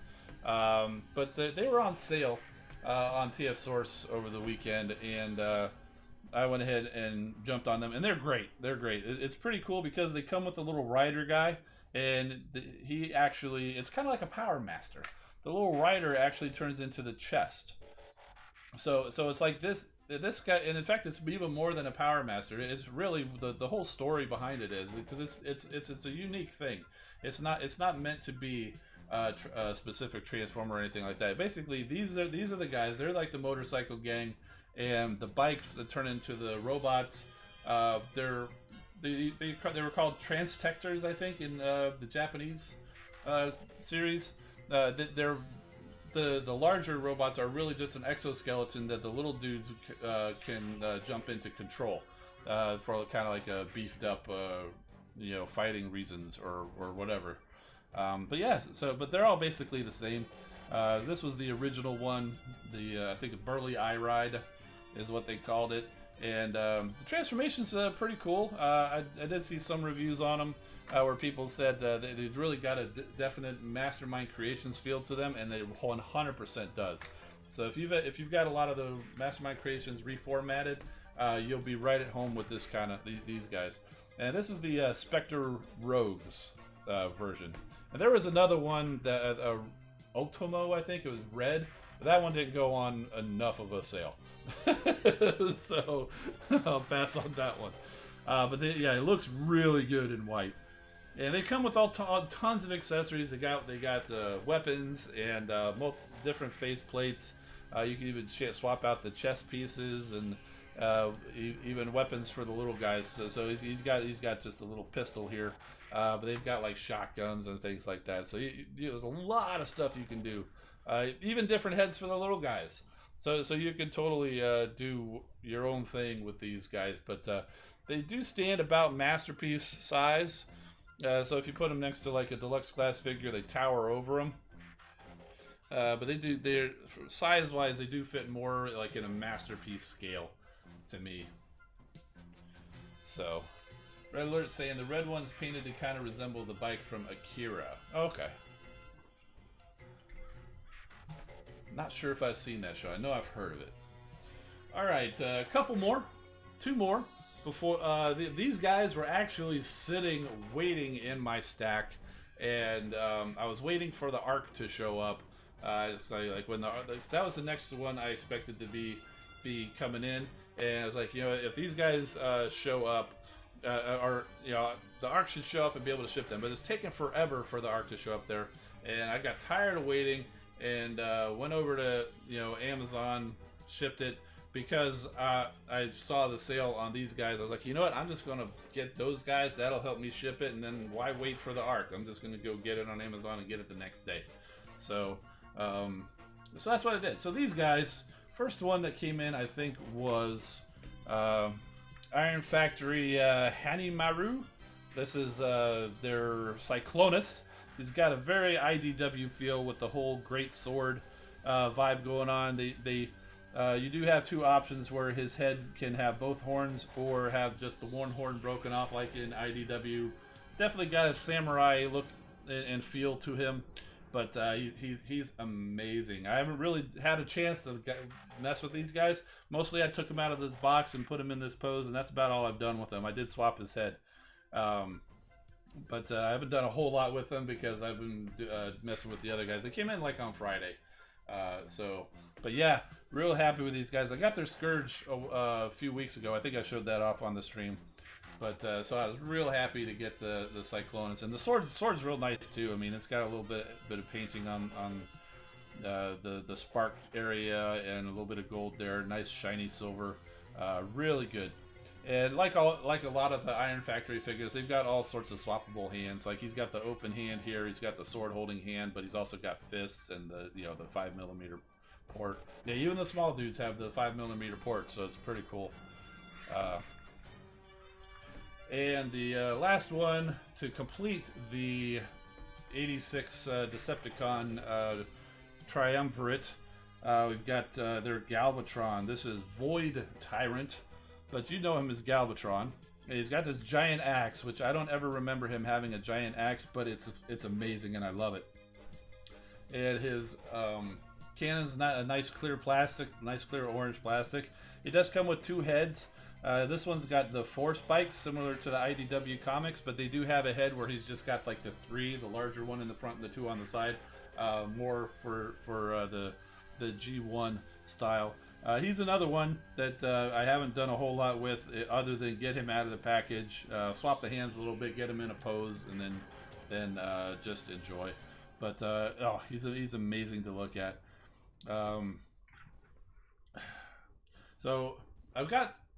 S1: But they were on sale on TF Source over the weekend, and I went ahead and jumped on them, and they're great. They're great. It's pretty cool because they come with the little rider guy, and he actually, it's kind of like a Power Master. The little rider actually turns into the chest. So it's like this guy, and in fact, it's even more than a Power Master. It's really the whole story behind it is because it's a unique thing. It's not meant to be a specific Transformer or anything like that. Basically, these are the guys. They're like the motorcycle gang. And the bikes that turn into the robots, they were called Transtectors, I think, in the Japanese series. the larger robots are really just an exoskeleton that the little dudes can jump into control for kind of like a beefed up, you know, fighting reasons or whatever. But yeah, but they're all basically the same. This was the original one. I think the Burly Eye Ride is what they called it. And the transformation's pretty cool. I did see some reviews on them where people said they've really got a definite Mastermind Creations feel to them, and it 100% does. So if you've got a lot of the Mastermind Creations reformatted, you'll be right at home with this kind of these guys. And this is the Spectre Rogues version. And there was another one that Otomo, I think it was red, but that one didn't go on enough of a sale. So I'll pass on that one. But yeah, it looks really good in white, and they come with all tons of accessories. They got weapons and different face plates. You can even swap out the chest pieces and even weapons for the little guys. So he's got just a little pistol here, but they've got like shotguns and things like that. So there's a lot of stuff you can do. Even different heads for the little guys. So you can totally do your own thing with these guys, but they do stand about masterpiece size. So if you put them next to like a deluxe class figure, they tower over them. But they're size-wise, they do fit more like in a masterpiece scale to me. So, Red Alert saying the red one's painted to kind of resemble the bike from Akira. Okay. Not sure if I've seen that show. I know I've heard of it. All right, a couple more, two more before these guys were actually sitting waiting in my stack, and I was waiting for the Ark to show up. So like when that was the next one I expected to be coming in, and I was like, you know, if these guys show up, or you know, the Ark should show up and be able to ship them. But it's taken forever for the Ark to show up there, and I got tired of waiting. And went over to Amazon, shipped it because I saw the sale on these guys. I was like, you know what? I'm just gonna get those guys. That'll help me ship it, and then why wait for the Ark? I'm just gonna go get it on Amazon and get it the next day. So that's what I did. So these guys, first one that came in, I think was Iron Factory Hanimaru. This is their Cyclonus. He's got a very IDW feel with the whole great sword vibe going on. You do have two options where his head can have both horns or have just the one horn broken off like in IDW. Definitely got a samurai look and feel to him, but he's amazing. I haven't really had a chance to mess with these guys. Mostly I took him out of this box and put him in this pose, and that's about all I've done with him. I did swap his head. But I haven't done a whole lot with them because I've been messing with the other guys. They came in like on Friday. But yeah, real happy with these guys. I got their Scourge a few weeks ago. I think I showed that off on the stream. But so I was real happy to get the Cyclonus. And the sword's real nice too. I mean, it's got a little bit of painting on the spark area and a little bit of gold there. Nice shiny silver. Really good. And like a lot of the Iron Factory figures, they've got all sorts of swappable hands. Like he's got the open hand here, he's got the sword holding hand, but he's also got fists and the 5mm port. Yeah, even the small dudes have the 5mm port, so it's pretty cool. And the last one to complete the 86 Decepticon Triumvirate, we've got their Galvatron. This is Void Tyrant. But you know him as Galvatron. And he's got this giant axe, which I don't ever remember him having a giant axe, but it's amazing and I love it. And his cannon's not a nice clear plastic, nice clear orange plastic. It does come with two heads. This one's got the 4 spikes, similar to the IDW comics, but they do have a head where he's just got like the 3, the larger one in the front and the 2 on the side, more for the G1 style. He's another one that I haven't done a whole lot with, other than get him out of the package, swap the hands a little bit, get him in a pose, and then just enjoy. But he's amazing to look at. So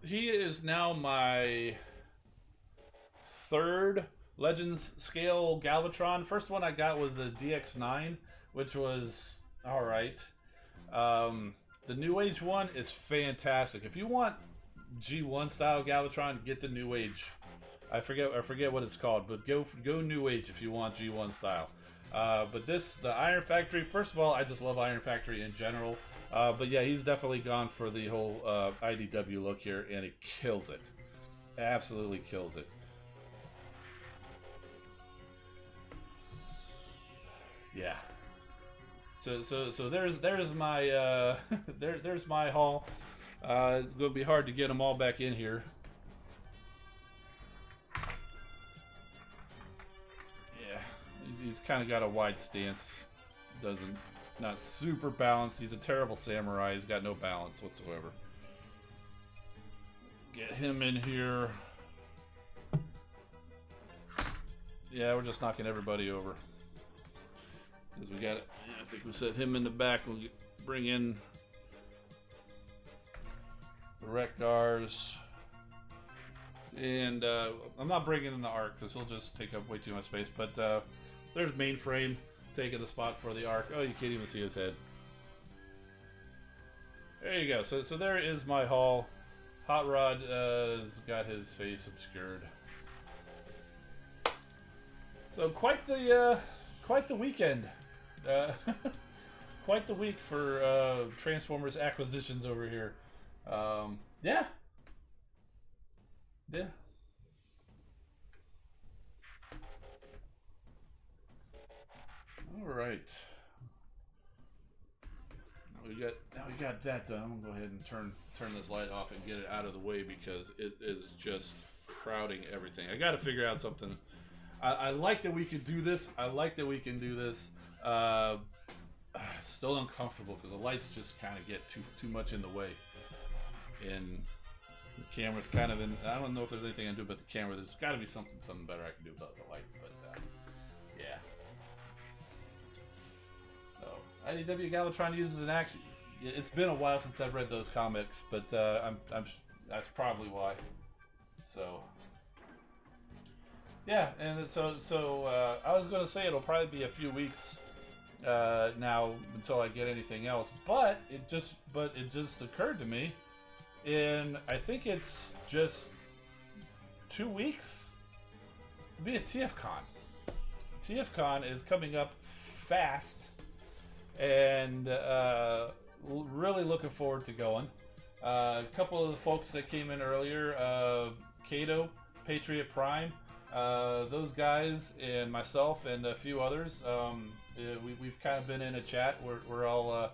S1: he is now my 3rd Legends scale Galvatron. First one I got was the DX9, which was All right. The New Age one is fantastic. If you want G1 style Galvatron, get the New Age. I forget what it's called, but go New Age if you want G1 style. But the Iron Factory. First of all, I just love Iron Factory in general. But yeah, he's definitely gone for the whole IDW look here, and he kills it. Absolutely kills it. Yeah. So there's my there's my haul. It's gonna be hard to get them all back in here. Yeah, he's kind of got a wide stance. Not super balanced. He's a terrible samurai. He's got no balance whatsoever. Get him in here. Yeah, we're just knocking everybody over. Because we got it. I think we set him in the back. We'll bring in the Rekdars. And I'm not bringing in the Ark because he'll just take up way too much space. But there's Mainframe taking the spot for the Ark. Oh, you can't even see his head. There you go. So there is my haul. Hot Rod has got his face obscured. So quite the weekend. Quite the week for Transformers acquisitions over here. Yeah. All right. Now we got that done. I'm gonna go ahead and turn this light off and get it out of the way because it is just crowding everything. I got to figure out something. I like that we can do this. Still uncomfortable because the lights just kind of get too much in the way. And the camera's kind of in. I don't know if there's anything I can do about the camera. There's got to be something better I can do about the lights. But yeah. So IDW Galvatron uses an axe. It's been a while since I've read those comics, but that's probably why. So. Yeah, and so I was going to say it'll probably be a few weeks now until I get anything else, but it just occurred to me, and I think it's just 2 weeks. It'll be a TFCon. TFCon is coming up fast, and really looking forward to going. A couple of the folks that came in earlier, Kato, Patriot Prime. Those guys and myself and a few others, we've kind of been in a chat. We're all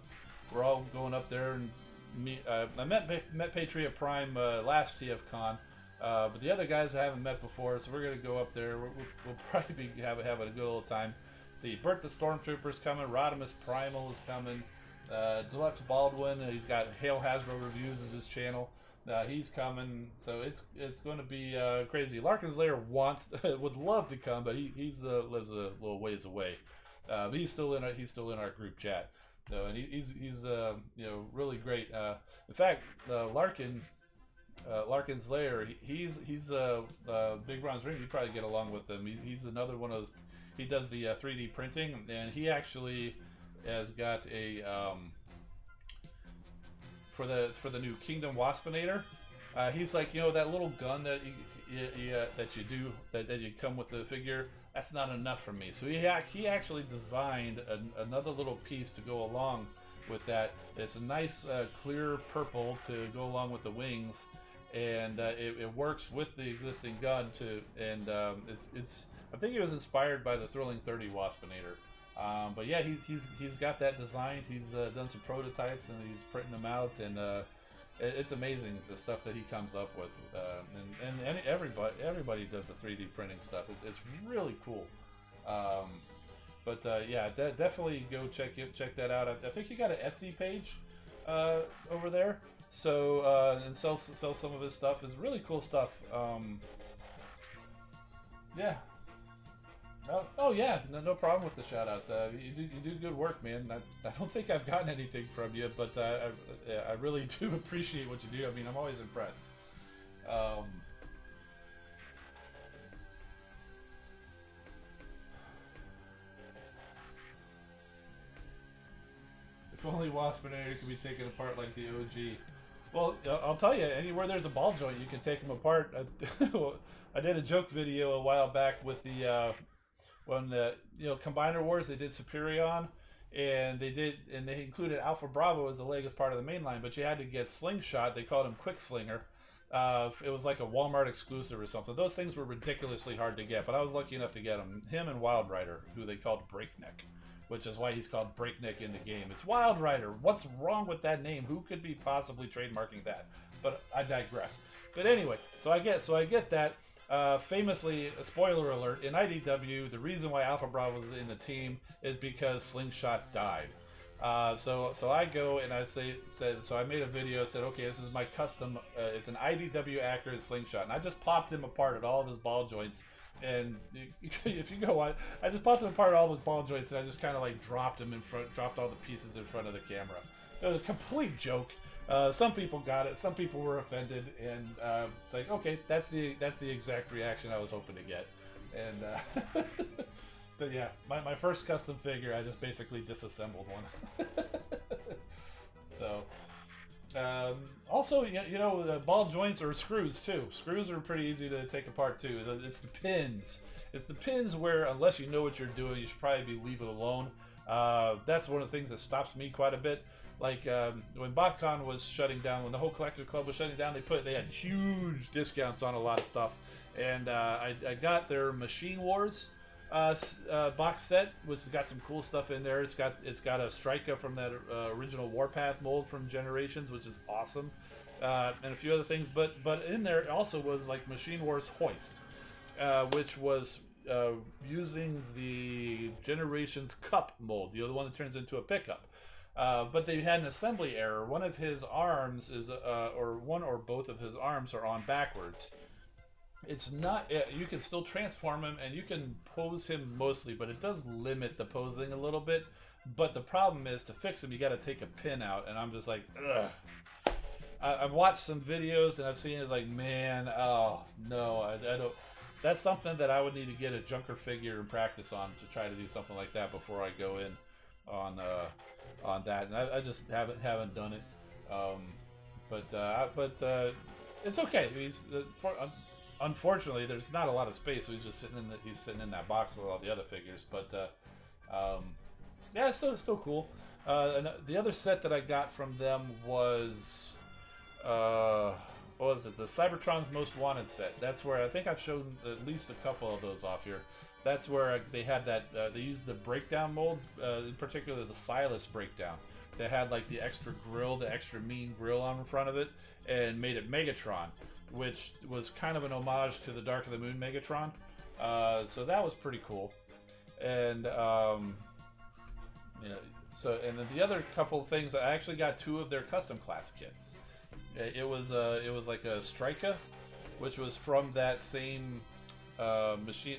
S1: going up there and meet. I met Patriot Prime last TFCon, but the other guys I haven't met before, so we're gonna go up there. We'll probably be having a good old time. See, Bert the Stormtrooper's coming. Rodimus Primal is coming. Deluxe Baldwin, he's got Hail Hasbro Reviews as his channel. He's coming, so it's going to be crazy. Larkin's Lair would love to come, but he lives a little ways away. But he's still in our group chat, and he's really great. In fact, Larkin's Lair, he's Big Bronze Ring. You probably get along with him. He's another one of those. He does the 3D printing, and he actually has got a. For the new Kingdom Waspinator, he's like, that little gun that you come with the figure. That's not enough for me. So he actually designed another little piece to go along with that. It's a nice clear purple to go along with the wings, and it works with the existing gun too. And it's I think it was inspired by the Thrilling 30 Waspinator. But yeah, he's got that designed. He's done some prototypes and he's printing them out, and it's amazing the stuff that he comes up with. And everybody does the 3D printing stuff. It's really cool. But yeah, definitely go check that out. I think he got an Etsy page over there. So and sell some of his stuff. It's really cool stuff. Yeah. Oh yeah, no problem with the shout out. You do good work, man. I don't think I've gotten anything from you, but I really do appreciate what you do. I mean, I'm always impressed. If only Waspinator could be taken apart like the OG. Well, I'll tell you, anywhere there's a ball joint, you can take them apart. I did a joke video a while back with the when the Combiner Wars. They did Superion, and they included Alpha Bravo as the leg as part of the main line, but you had to get Slingshot. They called him Quick Slinger. It was like a Walmart exclusive or something. Those things were ridiculously hard to get, but I was lucky enough to get them. Him and Wild Rider, who they called Breakneck, which is why he's called Breakneck in the game. It's Wild Rider. What's wrong with that name? Who could be possibly trademarking that? But I digress. But anyway, so I get that. Famously, a spoiler alert, in IDW, the reason why Alpha Bravo was in the team is because Slingshot died. So I go and I so I made a video, said, okay, this is my custom, it's an IDW accurate Slingshot, and I just popped him apart at all of his ball joints, and if you go on, I just popped him apart at all the ball joints, and I just kind of like dropped all the pieces in front of the camera. It was a complete joke. Some people got it, some people were offended, and it's like, okay, that's the exact reaction I was hoping to get, and but yeah, my first custom figure, I just basically disassembled one. So, also, the ball joints or screws too. Screws are pretty easy to take apart too. It's the pins. It's the pins where, unless you know what you're doing, you should probably leave it alone. That's one of the things that stops me quite a bit. Like when BotCon was shutting down, when the whole Collector Club was shutting down, they had huge discounts on a lot of stuff, and I got their Machine Wars box set, which has got some cool stuff in there. It's got a Strika from that original Warpath mold from Generations, which is awesome, and a few other things. But in there also was like Machine Wars Hoist, which was using the Generations Cup mold, the one that turns into a pickup. But they had an assembly error. One of his arms is, or one or both of his arms are on backwards. It's not, you can still transform him and you can pose him mostly, but it does limit the posing a little bit. But the problem is, to fix him, you got to take a pin out, and I'm just like, ugh. I've watched some videos and I've seen it's like, man, oh no, I don't. That's something that I would need to get a junker figure and practice on to try to do something like that before I go in on that, and I just haven't done it. But it's okay. Unfortunately, there's not a lot of space, so he's sitting in that box with all the other figures. But yeah, it's still cool. And the other set that I got from them was what was it? The Cybertron's Most Wanted set. That's where I think I've shown at least a couple of those off here. That's where they had that. They used the breakdown mold, in particular the Silas breakdown. They had like the extra grill, the extra mean grill on in front of it, and made it Megatron, which was kind of an homage to the Dark of the Moon Megatron. So that was pretty cool. And and then the other couple of things, I actually got 2 of their custom class kits. It was like a Strika, which was from that same machine.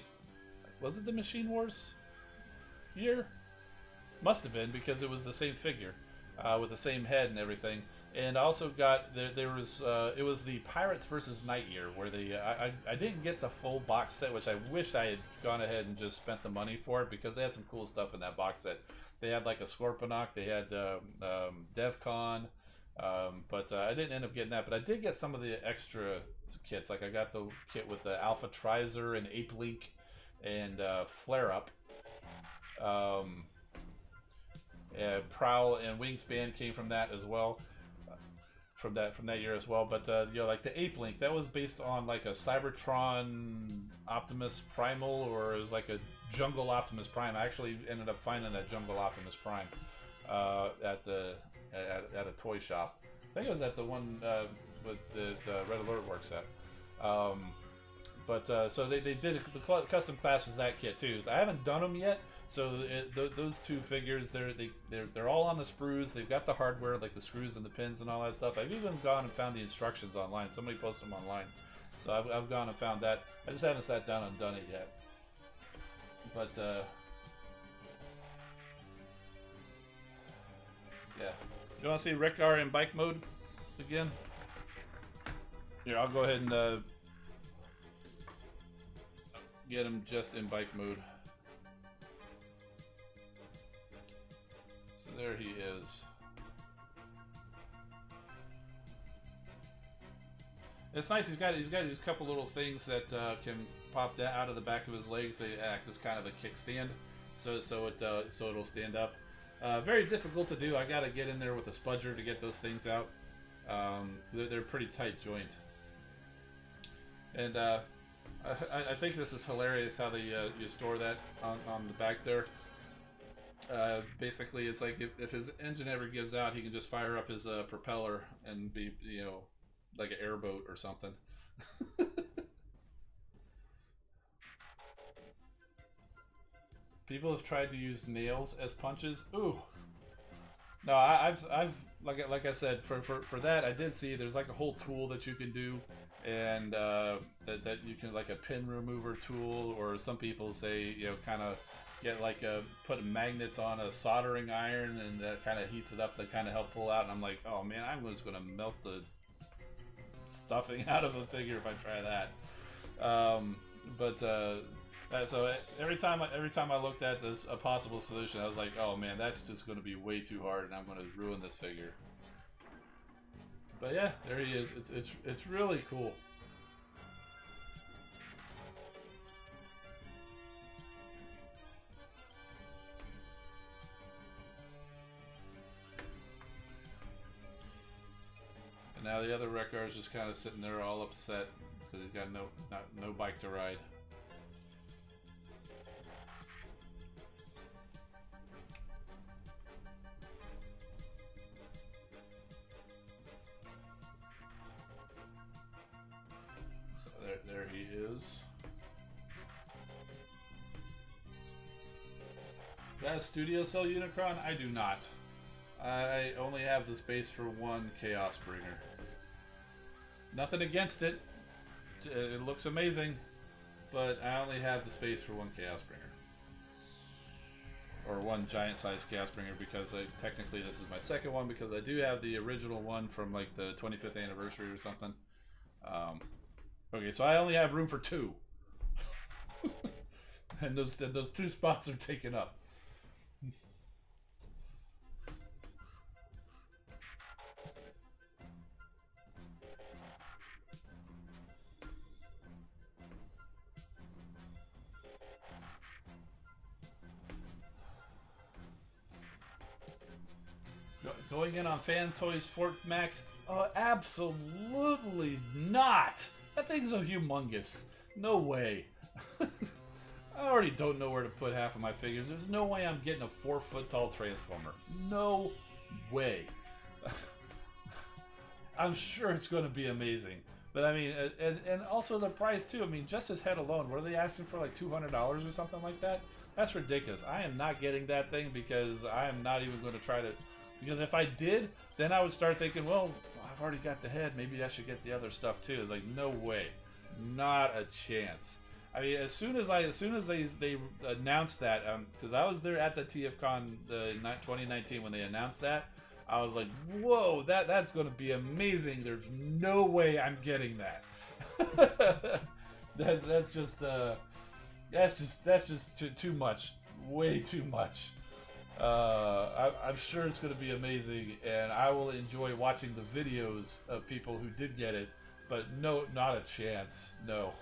S1: Was it the Machine Wars year? Must have been, because it was the same figure with the same head and everything. And I also got it was the Pirates versus Night Year, where I didn't get the full box set, which I wished I had gone ahead and just spent the money for it, because they had some cool stuff in that box set. They had like a Scorponok, they had DevCon, but I didn't end up getting that. But I did get some of the extra kits. Like I got the kit with the Alpha Trizer and Ape Link and Flare Up. Prowl and Wingspan came from that as well, from that year as well. But like the Ape Link, that was based on like a Cybertron Optimus Primal, or it was like a Jungle Optimus Prime. I actually ended up finding that Jungle Optimus Prime at a toy shop. I think it was at the one with the Red Alert works at. So they did the custom class was that kit too. So I haven't done them yet. So those 2 figures, they're all on the sprues. They've got the hardware, like the screws and the pins and all that stuff. I've even gone and found the instructions online. Somebody posted them online, so I've gone and found that. I just haven't sat down and done it yet. But yeah, do you want to see Rick R in bike mode again? Here, I'll go ahead and get him just in bike mode. So there he is. It's nice. He's got these couple little things that can pop out of the back of his legs. They act as kind of a kickstand, so it'll stand up. Very difficult to do. I got to get in there with a spudger to get those things out. They're pretty tight joint. And I think this is hilarious how they you store that on the back there. Basically, it's like if his engine ever gives out, he can just fire up his propeller and be, you know, like an airboat or something. People have tried to use nails as punches. Ooh. No, I've like I said, for that I did see there's like a whole tool that you can do, and that you can, like a pin remover tool, or some people say, you know, kind of get like put magnets on a soldering iron, and that kind of heats it up to kind of help pull out. And I'm like, oh man, I'm just gonna melt the stuffing out of a figure if I try that. So every time I looked at this a possible solution, I was like, oh man, that's just going to be way too hard, and I'm going to ruin this figure. But yeah, there he is. It's really cool. And now the other wrecker is just kind of sitting there all upset because he's got no bike to ride. There he is. Got a studio cell Unicron? I do not. I only have the space for one Chaos Bringer. Nothing against it. It looks amazing, but I only have the space for one Chaos Bringer. Or one giant size Chaos Bringer, because technically this is my second one, because I do have the original one from like the 25th anniversary or something. Okay, so I only have room for two. and those two spots are taken up. Going in on Fan Toys Fort Max? Absolutely not! That thing's so humongous. No way. I already don't know where to put half of my figures. There's no way I'm getting a 4-foot tall Transformer. No way. I'm sure it's going to be amazing. But I mean, and also the price too. I mean, just his head alone, what are they asking for, like $200 or something like that? That's ridiculous. I am not getting that thing, because I am not even going to try to... Because if I did, then I would start thinking, well, I've already got the head. Maybe I should get the other stuff too. It's like, no way, not a chance. I mean, as soon as they announced that, because I was there at the TFCon 2019 when they announced that, I was like, whoa, that's going to be amazing. There's no way I'm getting that. that's just too much, way too much. I'm sure it's going to be amazing, and I will enjoy watching the videos of people who did get it, but no, not a chance. No.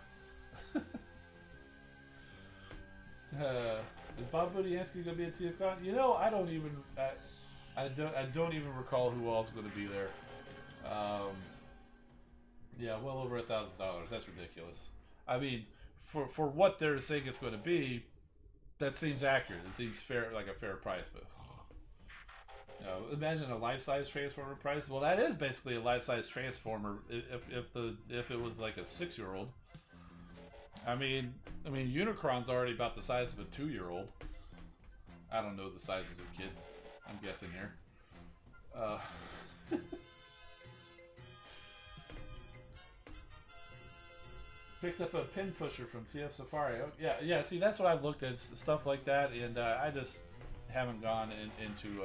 S1: Is Bob Budiansky going to be at TFCon? You know, I don't even recall who all's going to be there. Yeah, well over $1,000. That's ridiculous. I mean, for what they're saying it's going to be, that seems accurate. It seems fair, like a fair price. But you know, imagine a life-size Transformer price. Well, that is basically a life-size Transformer if it was like a 6-year-old. I mean, Unicron's already about the size of a 2-year-old. I don't know the sizes of kids. I'm guessing here. Picked up a pin pusher from TF Safari. Oh, yeah. See, that's what I've looked at, stuff like that, and I just haven't gone into.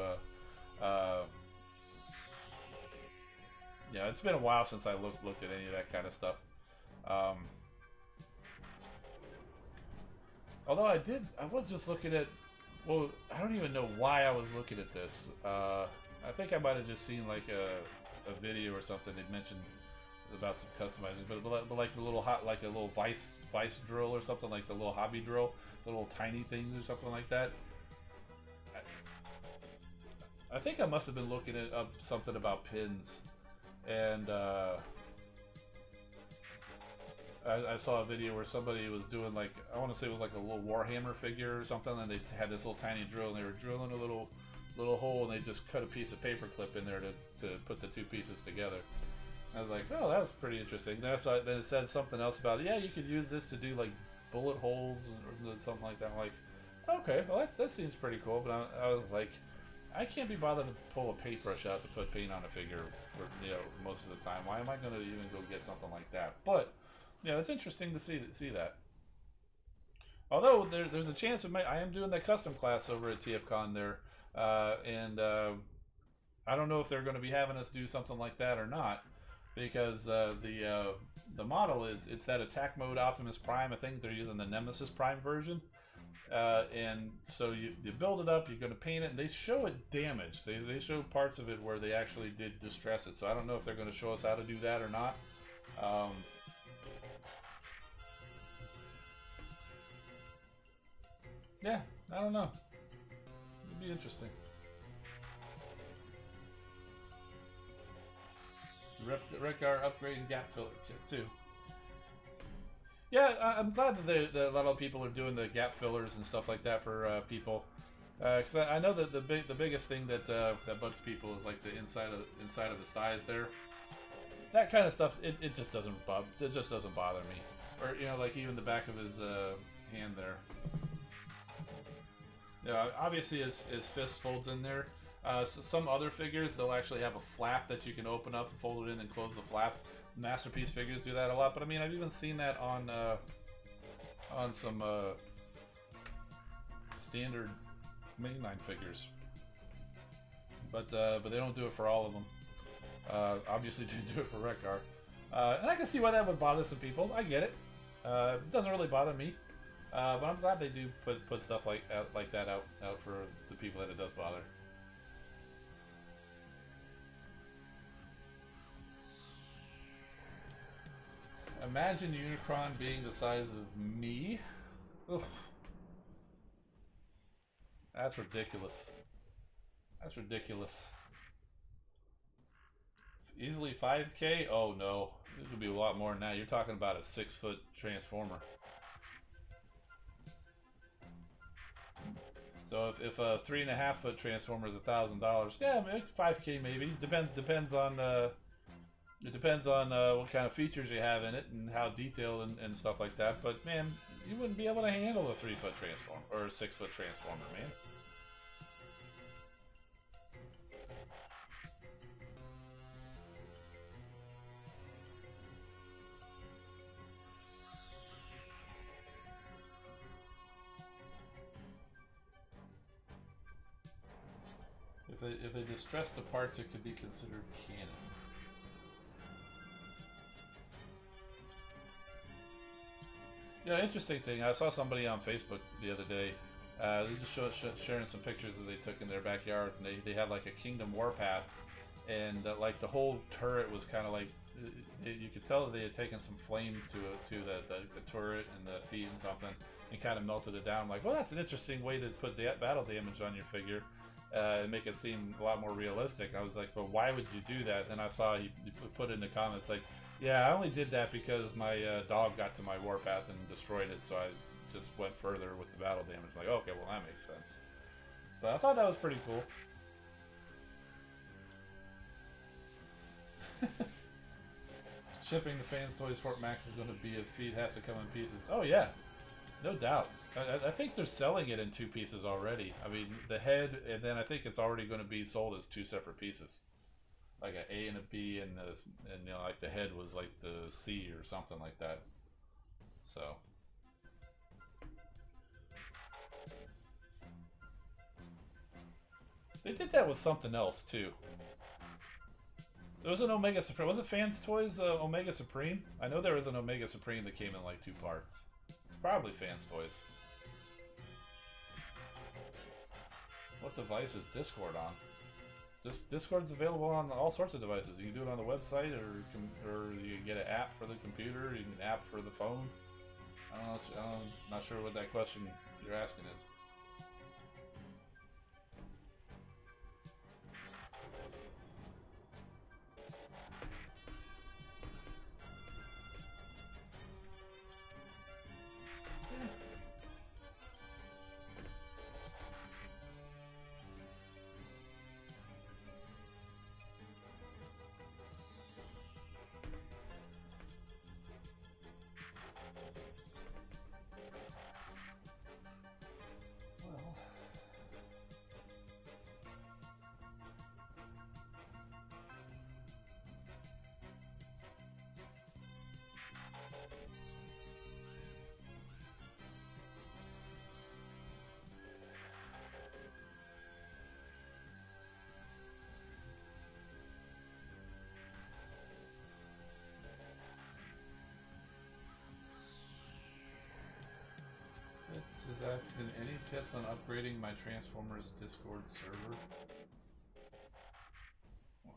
S1: Yeah, it's been a while since I looked at any of that kind of stuff. Although I was just looking at. Well, I don't even know why I was looking at this. I think I might have just seen like a video or something. They mentioned some customizing, but like a little like a little vice drill or something, like the little hobby drill, the little tiny things or something like that. I think I must have been looking up something about pins, and I saw a video where somebody was doing, like, I want to say it was like a little Warhammer figure or something, and they had this little tiny drill, and they were drilling a little hole, and they just cut a piece of paper clip in there to put the two pieces together. I was like, oh, that was pretty interesting. Then it said something else about, yeah, you could use this to do like bullet holes or something like that. I'm like, okay, well that seems pretty cool. But I was like, I can't be bothered to pull a paintbrush out to put paint on a figure for most of the time. Why am I going to even go get something like that? But it's interesting to see that. Although there's a chance I am doing that custom class over at TFCon there, and I don't know if they're going to be having us do something like that or not, because the model it's that attack mode Optimus Prime. I think they're using the Nemesis Prime version, and so you build it up. You're going to paint it, and they show it damaged. They show parts of it where they actually did distress it. So I don't know if they're going to show us how to do that or not. Yeah, I don't know. It'd be interesting. Redgar upgrade and gap filler kit too. Yeah, I'm glad that a lot of people are doing the gap fillers and stuff like that for people, because I know that the biggest thing that bugs people is like the inside of the thighs there. That kind of stuff, it just doesn't bother me, or like even the back of his hand there. Yeah, obviously his fist folds in there. So some other figures, they'll actually have a flap that you can open up, fold it in, and close the flap. Masterpiece figures do that a lot, but I mean, I've even seen that on some standard mainline figures. But they don't do it for all of them. Obviously, didn't do it for Redgar. And I can see why that would bother some people. I get it. It doesn't really bother me. But I'm glad they do put stuff like that out for the people that it does bother. Imagine Unicron being the size of me. Oof. That's ridiculous. That's ridiculous. Easily 5K? Oh no. It could be a lot more than that. You're talking about a 6-foot Transformer. So if a 3.5-foot Transformer is $1,000, yeah, 5K maybe. Depends on what kind of features you have in it and how detailed and stuff like that. But man, you wouldn't be able to handle a 3-foot Transformer or a 6-foot Transformer, man. If they distress the parts, it could be considered canon. Yeah, interesting thing. I saw somebody on Facebook the other day. They just sharing some pictures that they took in their backyard, and they had like a Kingdom Warpath, and like the whole turret was kind of like you could tell that they had taken some flame to the turret and the feet and something, and kind of melted it down. Like, well, that's an interesting way to put the battle damage on your figure. And make it seem a lot more realistic. I was like, well, why would you do that? And I saw he put in the comments like, yeah, I only did that because my dog got to my warpath and destroyed it, so I just went further with the battle damage. Like, okay, well, that makes sense. But I thought that was pretty cool. Shipping the Fans Toys Fort Max is going to be a feat, has to come in pieces. Oh yeah, no doubt. I think they're selling it in 2 pieces already. I mean, the head, and then I think it's already going to be sold as 2 separate pieces, like an A and a B, and like the head was like the C or something like that. So they did that with something else too. There was an Omega Supreme. Was it Fans Toys Omega Supreme? I know there was an Omega Supreme that came in like 2 parts. It's probably Fans Toys. What device is Discord on? This Discord's available on all sorts of devices. You can do it on the website, or you can get an app for the computer. You can an app for the phone. I'm not sure what that question you're asking is. This is asking any tips on upgrading my Transformers Discord server? Well,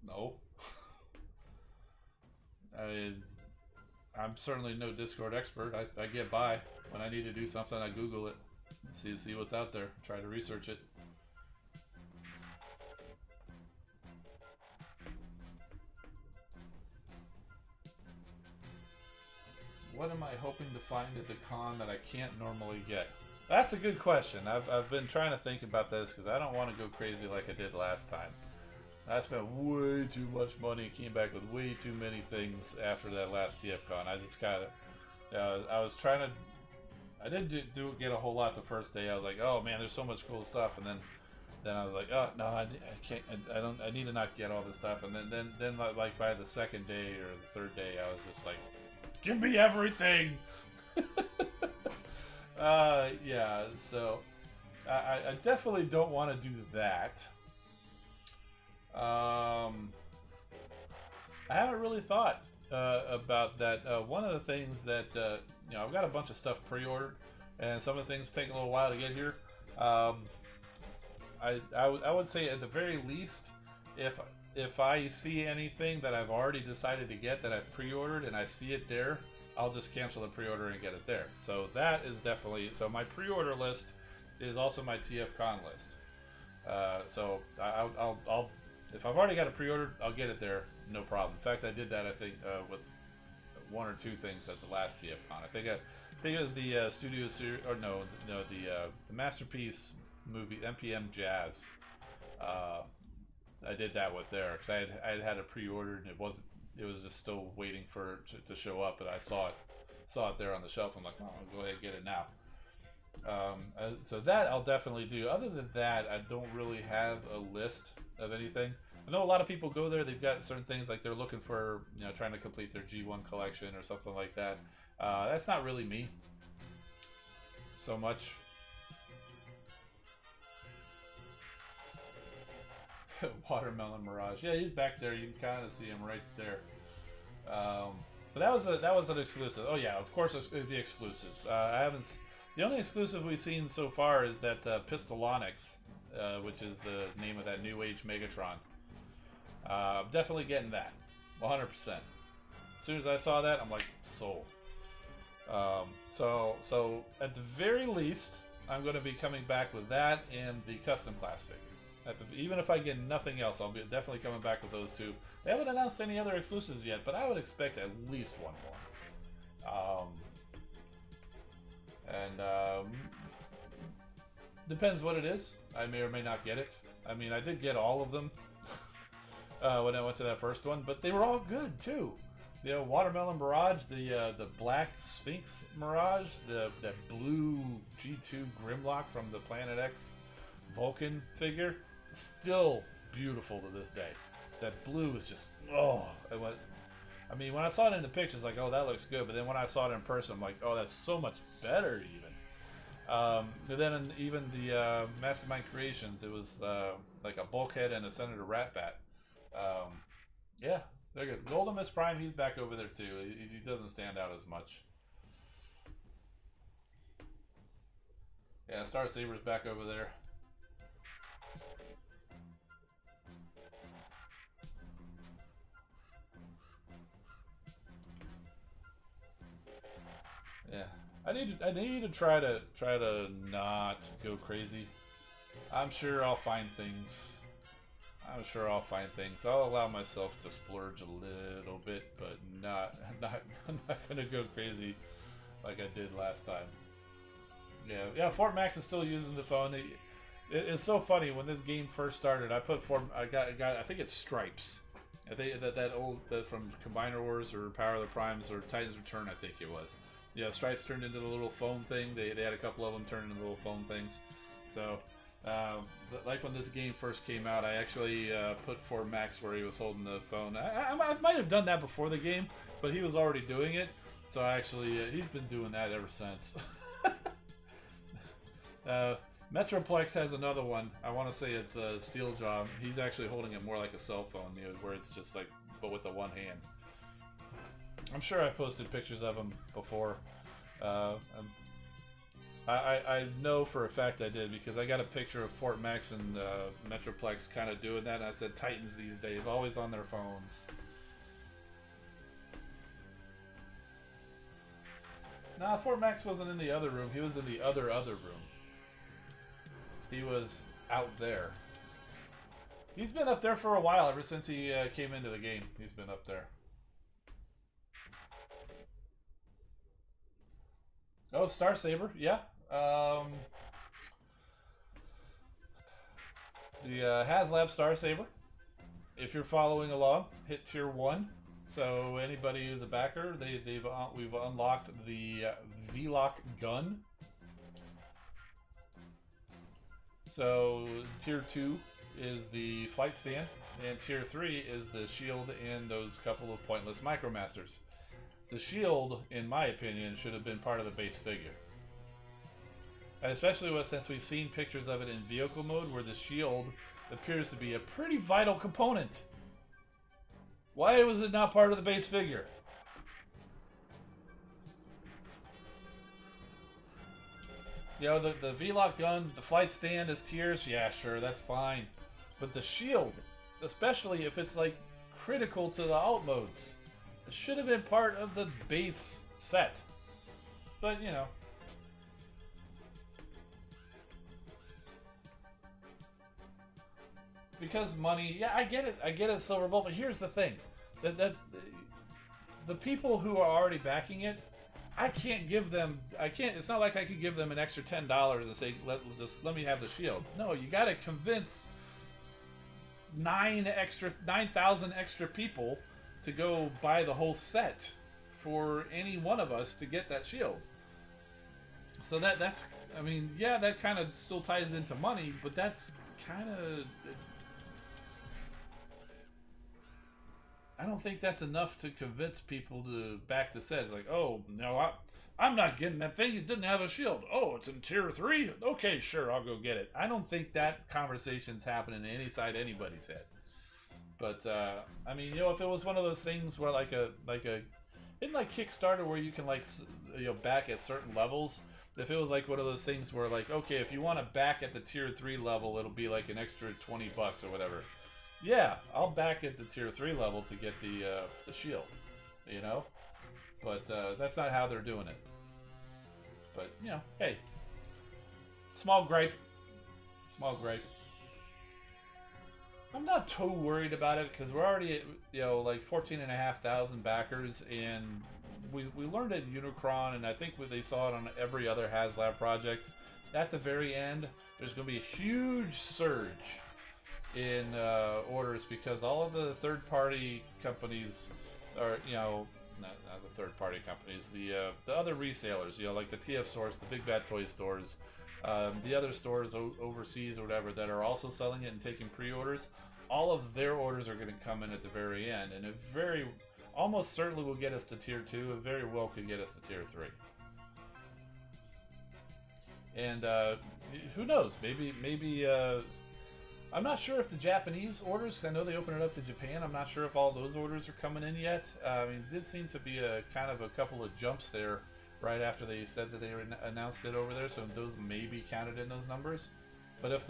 S1: no. I'm certainly no Discord expert. I get by. When I need to do something, I Google it, see what's out there, try to research it. What am I hoping to find at the con that I can't normally get? That's a good question. I've been trying to think about this because I don't want to go crazy like I did last time. I spent way too much money and came back with way too many things after that last TFCon. I just got I was trying to. I didn't get a whole lot the first day. I was like, oh man, there's so much cool stuff, and then I was like, oh no, I can't. I need to not get all this stuff. And then like by the second day or the third day, I was just like, give me everything. Yeah. So I definitely don't want to do that. I haven't really thought about that. One of the things that you know, I've got a bunch of stuff pre-ordered, and some of the things take a little while to get here. I would say at the very least, if I see anything that I've already decided to get that I've pre-ordered and I see it there, I'll just cancel the pre-order and get it there. So that is definitely, so my pre-order list is also my TFCon list. So I'll if I've already got it pre-ordered, I'll get it there, no problem. In fact, I did that, I think, with one or two things at the last TFCon. I think it was the Studio Series, or no, the Masterpiece movie, MPM Jazz. I did that with there because I had it pre-ordered and it was just still waiting for it to show up, and I saw it there on the shelf. I'm like, oh, I'll go ahead and get it now. So that I'll definitely do. Other than that, I don't really have a list of anything. I know a lot of people go there, they've got certain things like they're looking for, you know, trying to complete their G1 collection or something like that. That's not really me so much. Watermelon Mirage. Yeah, he's back there. You can kind of see him right there. But that was an exclusive. Oh yeah, of course it's the exclusives. I haven't. The only exclusive we've seen so far is that Pistolonics, which is the name of that New Age Megatron. I'm definitely getting that, 100%. As soon as I saw that, I'm like, sold. So at the very least, I'm going to be coming back with that and the custom class figure. Even if I get nothing else, I'll be definitely coming back with those two. They haven't announced any other exclusives yet, but I would expect at least one more. Depends what it is. I may or may not get it. I mean, I did get all of them when I went to that first one, but they were all good too. You know, Watermelon Mirage, the Black Sphinx Mirage, that blue G2 Grimlock from the Planet X Vulcan figure, still beautiful to this day. That blue is just, oh, I mean, when I saw it in the pictures, like, oh, that looks good, but then when I saw it in person, I'm like, oh, that's so much better even. And then even the Mastermind Creations, it was like a Bulkhead and a Senator Ratbat. Yeah, they're good. Goldemus Prime, he's back over there too. He doesn't stand out as much. Yeah, Star Saber's back over there. Yeah, I need to try to not go crazy. I'm sure I'll find things. I'll allow myself to splurge a little bit, but I'm not gonna go crazy like I did last time. Yeah. Fort Max is still using the phone. It's so funny when this game first started. I think it's Stripes. I think that old from Combiner Wars or Power of the Primes or Titan's Return. I think it was. Yeah, Stripes turned into the little phone thing. They had a couple of them turn into little phone things. So. Like when this game first came out, I actually put Fort Max where he was holding the phone. I might have done that before the game, but he was already doing it. So he's been doing that ever since. Metroplex has another one. I want to say it's Steeljaw. He's actually holding it more like a cell phone, where it's just like, but with the one hand. I'm sure I posted pictures of him before. I know for a fact I did, because I got a picture of Fort Max and Metroplex kind of doing that, and I said Titans these days, always on their phones. Nah, Fort Max wasn't in the other room, he was in the other room. He was out there. He's been up there for a while, ever since he came into the game. He's been up there. Oh, Star Saber, yeah. The HasLab Star Saber. If you're following along, hit tier 1. So anybody who's a backer, we've unlocked the V-Lock gun. So tier 2 is the flight stand, and tier 3 is the shield and those couple of pointless Micromasters. The shield, in my opinion, should have been part of the base figure. And especially since we've seen pictures of it in vehicle mode, where the shield appears to be a pretty vital component. Why was it not part of the base figure? You know, the V-Lock gun, the flight stand is tiers, yeah, sure, that's fine. But the shield, especially if it's like critical to the alt modes, it should have been part of the base set. But, you know. Because money, yeah, I get it, Silver Bolt, but here's the thing. The people who are already backing it, it's not like I could give them an extra $10 and say, let me have the shield. No, you gotta convince 9,000 extra people to go buy the whole set for any one of us to get that shield. So that's, I mean, yeah, that kind of still ties into money, but that's kind of, I don't think that's enough to convince people to back the set. It's like, oh, no, I'm not getting that thing. It didn't have a shield. Oh, it's in tier 3? Okay, sure, I'll go get it. I don't think that conversation's happening any side anybody's head. But, I mean, you know, if it was one of those things where in like Kickstarter where you can back at certain levels, if it was like one of those things where like, okay, if you want to back at the tier 3 level, it'll be like an extra $20 or whatever. Yeah, I'll back at the tier 3 level to get the shield, you know? But that's not how they're doing it. But, you know, hey. Small gripe. I'm not too worried about it, because we're already at, like 14,500 backers, and we learned at Unicron, and I think they saw it on every other HasLab project. At the very end, there's going to be a huge surge in orders, because all of the third-party companies are, not the third-party companies, the other resellers, like the TF stores, the Big Bad Toy stores, the other stores overseas or whatever that are also selling it and taking pre-orders, all of their orders are going to come in at the very end, and it almost certainly will get us to tier 2, it very well could get us to tier 3. And who knows, maybe I'm not sure if the Japanese orders, because I know they open it up to Japan, I'm not sure if all those orders are coming in yet. I mean, it did seem to be a kind of a couple of jumps there right after they said that they announced it over there, so those may be counted in those numbers. But if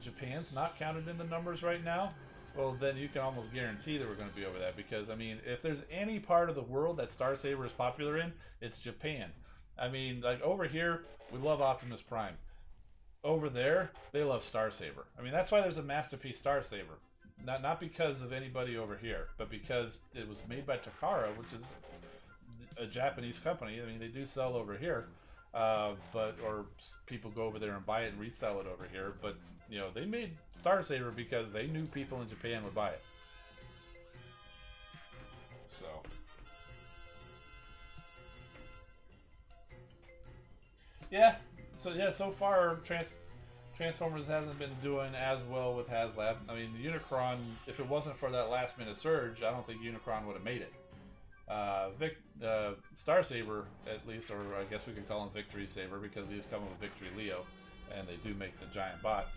S1: Japan's not counted in the numbers right now, well, then you can almost guarantee that we're going to be over that, because I mean, if there's any part of the world that Star Saber is popular in, it's Japan. I mean, like over here, we love Optimus Prime. Over there, they love Star Saber. I mean, that's why there's a Masterpiece Star Saber. Not because of anybody over here, but because it was made by Takara, which is a Japanese company. I mean, they do sell over here, or people go over there and buy it and resell it over here. But you know, they made Star Saber because they knew people in Japan would buy it. So, yeah. So far, Transformers hasn't been doing as well with HasLab. I mean, Unicron, if it wasn't for that last minute surge, I don't think Unicron would have made it. Star Saber, at least, or I guess we could call him Victory Saber, because he's coming with Victory Leo, and they do make the giant bot.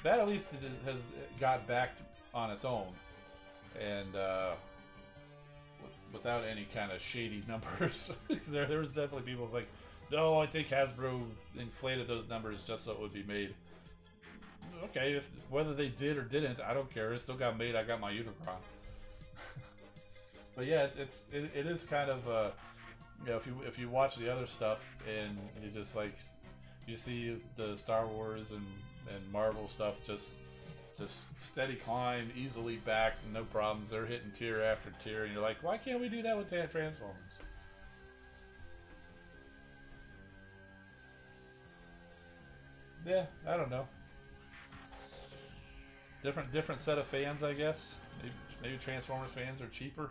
S1: That at least has got back on its own, and without any kind of shady numbers. there was definitely people who's like, no, I think Hasbro inflated those numbers just so it would be made. Okay, whether they did or didn't, I don't care. It still got made. I got my Unicron. But yeah, it is kind of you know, if you watch the other stuff and you just like you see the Star Wars and Marvel stuff just steady climb, easily backed, no problems. They're hitting tier after tier, and you're like, why can't we do that with Transformers? Yeah, I don't know. Different set of fans, I guess. Maybe Transformers fans are cheaper.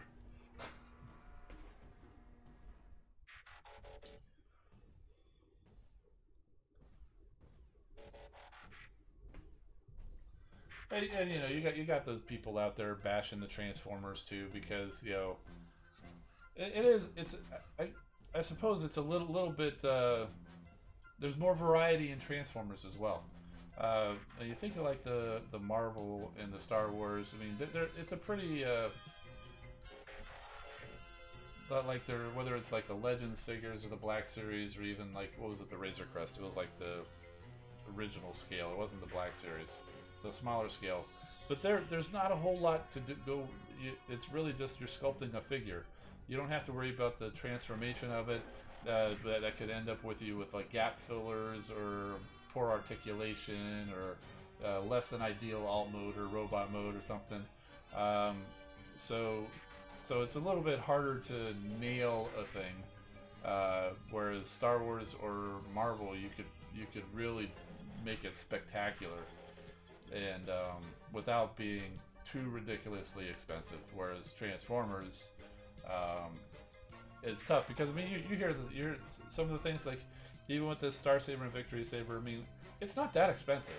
S1: And you know, you got those people out there bashing the Transformers too, because you know I suppose it's a little bit there's more variety in Transformers as well. You think of like the Marvel and the Star Wars. I mean, it's a pretty like whether it's like the Legends figures or the Black Series, or even like, what was it, the Razor Crest? It was like the original scale. It wasn't the Black Series, the smaller scale. But there's not a whole lot to go. It's really just you're sculpting a figure. You don't have to worry about the transformation of it. But that could end up with you with like gap fillers or poor articulation or less than ideal alt mode or robot mode or something. So it's a little bit harder to nail a thing. Whereas Star Wars or Marvel, you could really make it spectacular, and without being too ridiculously expensive. Whereas Transformers, it's tough because I mean you hear some of the things, like even with this Star Saber and Victory Saber. I mean, it's not that expensive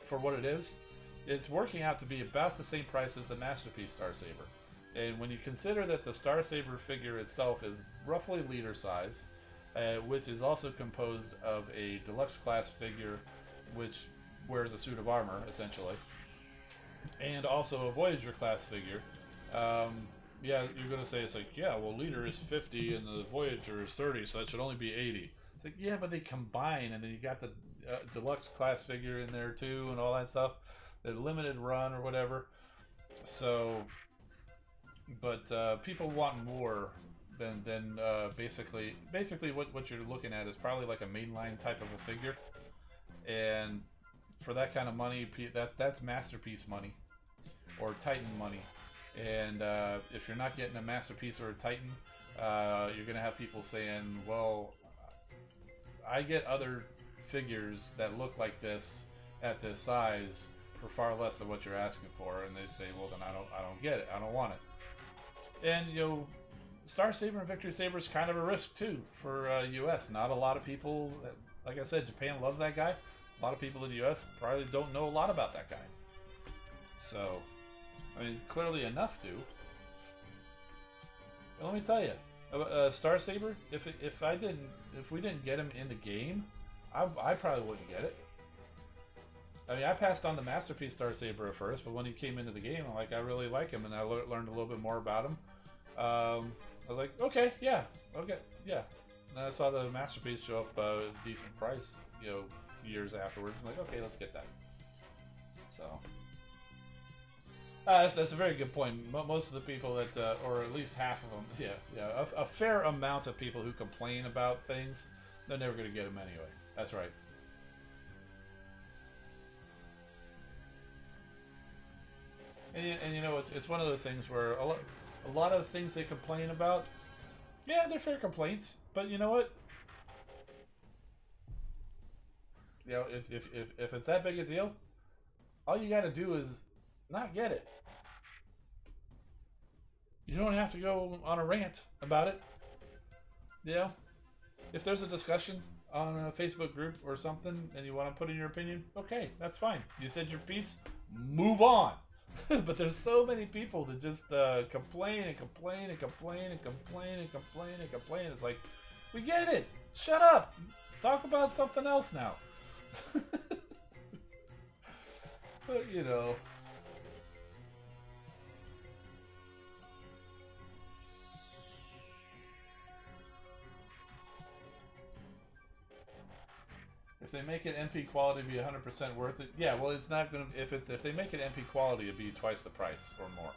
S1: for what it is. It's working out to be about the same price as the Masterpiece Star Saber. And when you consider that the Star Saber figure itself is roughly liter size, which is also composed of a deluxe class figure, which wears a suit of armor essentially, and also a Voyager class figure. Yeah, you're gonna say it's like, yeah, well, liter is 50 and the Voyager is 30, so that should only be 80. It's like, yeah, but they combine, and then you got the deluxe class figure in there too, and all that stuff. The limited run or whatever. So, but people want more than basically what you're looking at is probably like a mainline type of a figure, and for that kind of money, that's Masterpiece money or Titan money. And if you're not getting a Masterpiece or a Titan, you're gonna have people saying, well, I get other figures that look like this at this size for far less than what you're asking for, and they say, well, then I don't get it, I don't want it. And you know, Star Saber and Victory Saber is kind of a risk too for US. Not a lot of people, like I said, Japan loves that guy. A lot of people in the US probably don't know a lot about that guy. So, I mean, clearly enough do. And let me tell you, Star Saber, if we didn't get him in the game, I probably wouldn't get it. I mean, I passed on the Masterpiece Star Saber at first, but when he came into the game, I'm like, I really like him, and I learned a little bit more about him. I was like, okay, yeah, okay, yeah. And I saw the Masterpiece show up at a decent price, you know, years afterwards. I'm like, okay, let's get that. So, that's a very good point. Most of the people that, or at least half of them, a fair amount of people who complain about things, they're never going to get them anyway. That's right. And you know, it's one of those things where a lot of things they complain about, yeah, they're fair complaints. But you know what? You know, if it's that big a deal, all you got to do is not get it. You don't have to go on a rant about it. You know, if there's a discussion on a Facebook group or something and you want to put in your opinion, okay, that's fine. You said your piece, move on. But there's so many people that just complain and complain and complain and complain and complain and complain. It's like, we get it. Shut up. Talk about something else now. But, you know. If they make it MP quality be 100% worth it, yeah. Well, it's not gonna. If they make it MP quality, it'd be twice the price or more.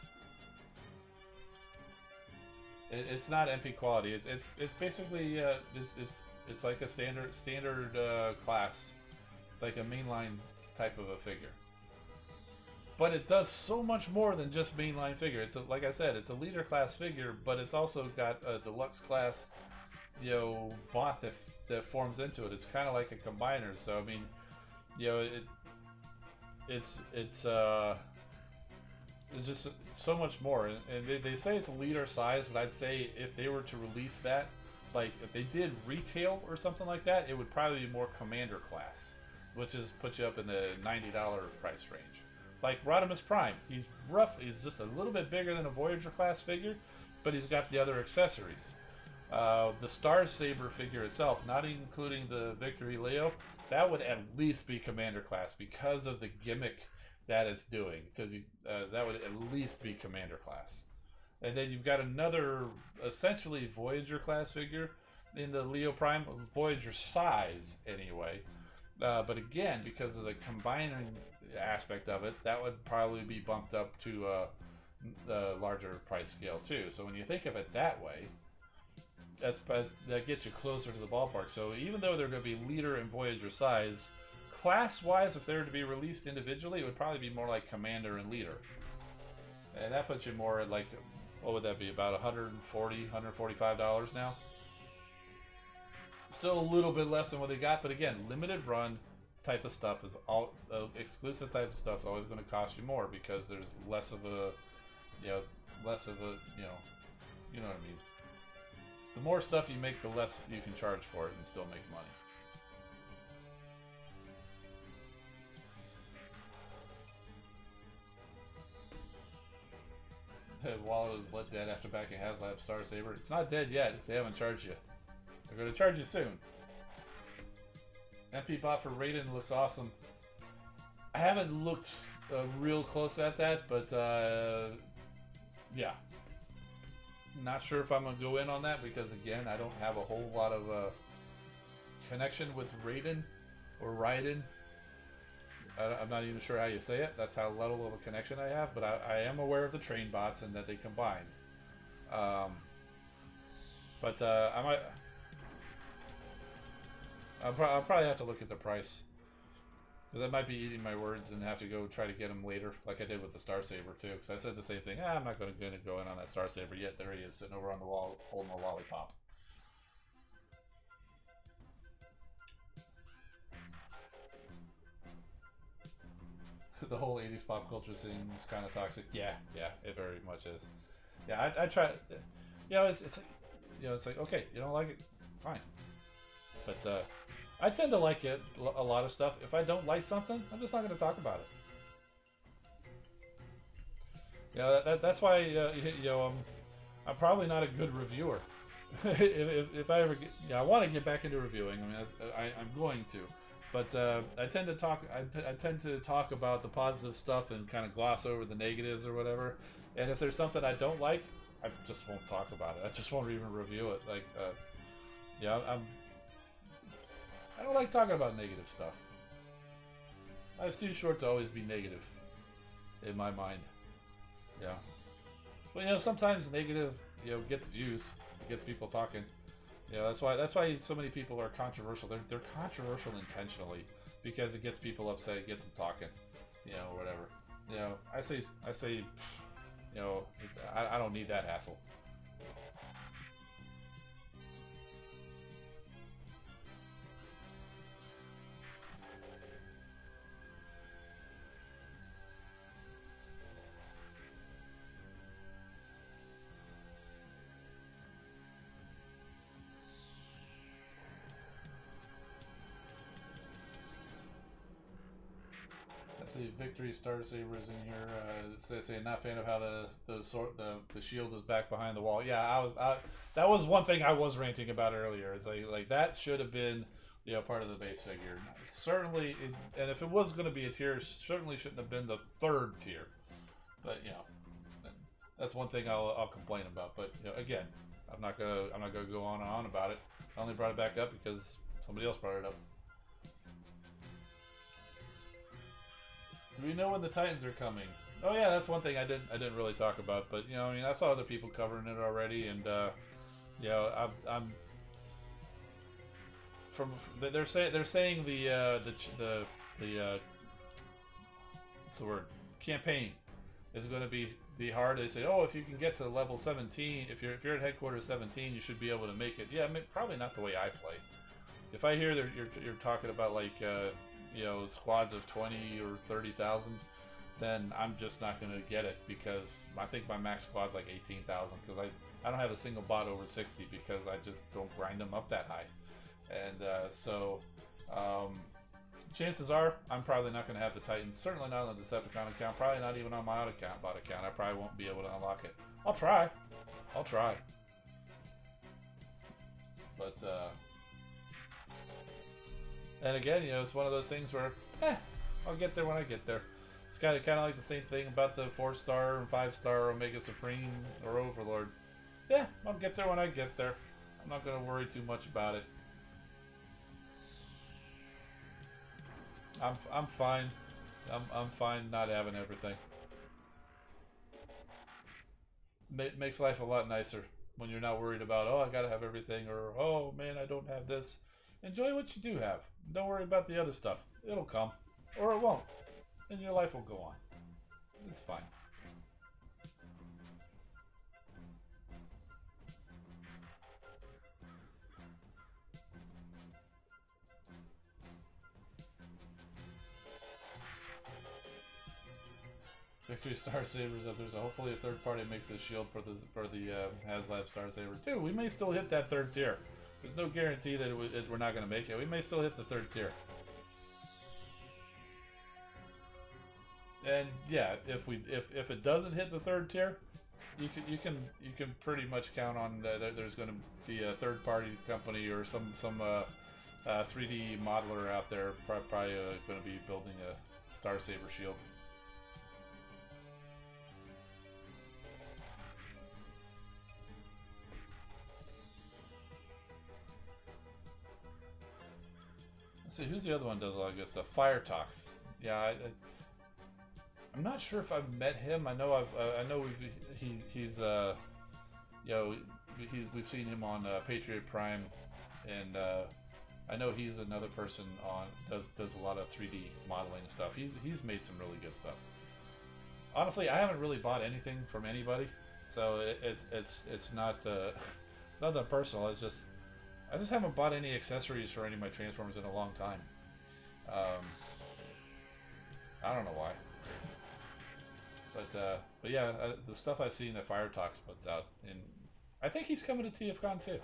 S1: It's not MP quality. It's basically it's like a standard class. It's like a mainline type of a figure. But it does so much more than just mainline figure. Like I said, it's a leader class figure, but it's also got a deluxe class, you know, bot that forms into it. It's kind of like a combiner. So I mean, you know, it's just so much more. And they say it's leader size, but I'd say if they were to release that, like if they did retail or something like that, it would probably be more commander class, which is put you up in the $90 price range. Like Rodimus Prime, he's just a little bit bigger than a Voyager class figure, but he's got the other accessories. The Star Saber figure itself, not including the Victory Leo, that would at least be Commander class because of the gimmick that it's doing. Because that would at least be Commander class. And then you've got another essentially Voyager class figure in the Leo Prime, Voyager size anyway. But again, because of the combining aspect of it, that would probably be bumped up to the larger price scale too. So when you think of it that way, that gets you closer to the ballpark. So even though they're going to be leader and Voyager size, class-wise, if they were to be released individually, it would probably be more like Commander and Leader. And that puts you more at like, what would that be, about $140, $145 now? Still a little bit less than what they got, but again, limited run type of stuff is all exclusive type of stuff is always going to cost you more because there's less of a, you know what I mean. The more stuff you make, the less you can charge for it and still make money. Wallet is let dead after backing HasLab Star Saber. It's not dead yet. They haven't charged you. They're going to charge you soon. MP bot for Raiden looks awesome. I haven't looked real close at that, but yeah. Not sure if I'm going to go in on that because, again, I don't have a whole lot of connection with Raiden or Raiden. I'm not even sure how you say it. That's how little of a connection I have, but I am aware of the train bots and that they combine. But I'll probably have to look at the price. Because I might be eating my words and have to go try to get them later, like I did with the Star Saber too. Because I said the same thing. I'm not going to go in on that Star Saber yet. There he is, sitting over on the wall, holding a lollipop. The whole 80s pop culture scene is kind of toxic. Yeah, it very much is. Yeah, I try. You know, it's like, it's like, okay, you don't like it, fine. But I tend to like it, a lot of stuff. If I don't like something, I'm just not going to talk about it. Yeah, that's why I'm probably not a good reviewer. if I ever get, I want to get back into reviewing. I mean, I'm going to, but I tend to talk. I tend to talk about the positive stuff and kind of gloss over the negatives or whatever. And if there's something I don't like, I just won't talk about it. I just won't even review it. Like, yeah, I don't like talking about negative stuff. Life's too short to always be negative, in my mind. Yeah. But, you know, sometimes negative, you know, gets views. It gets people talking. Yeah, that's why so many people are controversial. They're controversial intentionally because it gets people upset, it gets them talking, you know, or whatever. You know, I say, you know, I don't need that hassle. Let's see, Victory Star Saber's in here. They say not a fan of how the shield is back behind the wall. Yeah, that was one thing I was ranting about earlier. It's like that should have been, you know, part of the base figure. Certainly, and if it was going to be a tier, it certainly shouldn't have been the third tier. But you know, that's one thing I'll complain about. But you know, again, I'm not gonna go on and on about it. I only brought it back up because somebody else brought it up. Do we know when the Titans are coming? Oh yeah, that's one thing I didn't really talk about, but you know, I mean, I saw other people covering it already, and you know, I'm from they're saying the what's the word, campaign is going to be hard. They say, oh, if you can get to level 17, if you're at headquarters 17, you should be able to make it. Yeah, I mean, probably not the way I play. If I hear that you're talking about like you know, squads of 20 or 30,000, then I'm just not going to get it because I think my max squad's like 18,000 because I don't have a single bot over 60 because I just don't grind them up that high. And so chances are I'm probably not going to have the Titans, certainly not on the Decepticon account, probably not even on my bot account. I probably won't be able to unlock it. I'll try. But and again, you know, it's one of those things where, I'll get there when I get there. It's kind of like the same thing about the 4-star and 5-star Omega Supreme or Overlord. Yeah, I'll get there when I get there. I'm not going to worry too much about it. I'm fine. I'm fine not having everything. Makes life a lot nicer when you're not worried about, oh, I gotta have everything, or oh man, I don't have this. Enjoy what you do have. Don't worry about the other stuff. It'll come. Or it won't. And your life will go on. It's fine. Victory Star Sabers up there's hopefully a third party makes a shield for the HasLab Star Saber. Dude, we may still hit that third tier. There's no guarantee that we're not going to make it. We may still hit the third tier. And yeah, if it doesn't hit the third tier, you can pretty much count on there's going to be a third party company or some 3D modeler out there probably going to be building a Star Saber shield. Let's see, who's the other one that does a lot of good stuff? Firetox. Yeah, I'm not sure if I've met him. I know he's you know, we've seen him on Patriot Prime, and I know he's another person on does a lot of 3D modeling and stuff. He's made some really good stuff. Honestly, I haven't really bought anything from anybody, so it's not it's not that personal. It's just I just haven't bought any accessories for any of my Transformers in a long time. I don't know why. But yeah, the stuff I've seen that Firetox puts out, and I think he's coming to TFCon too.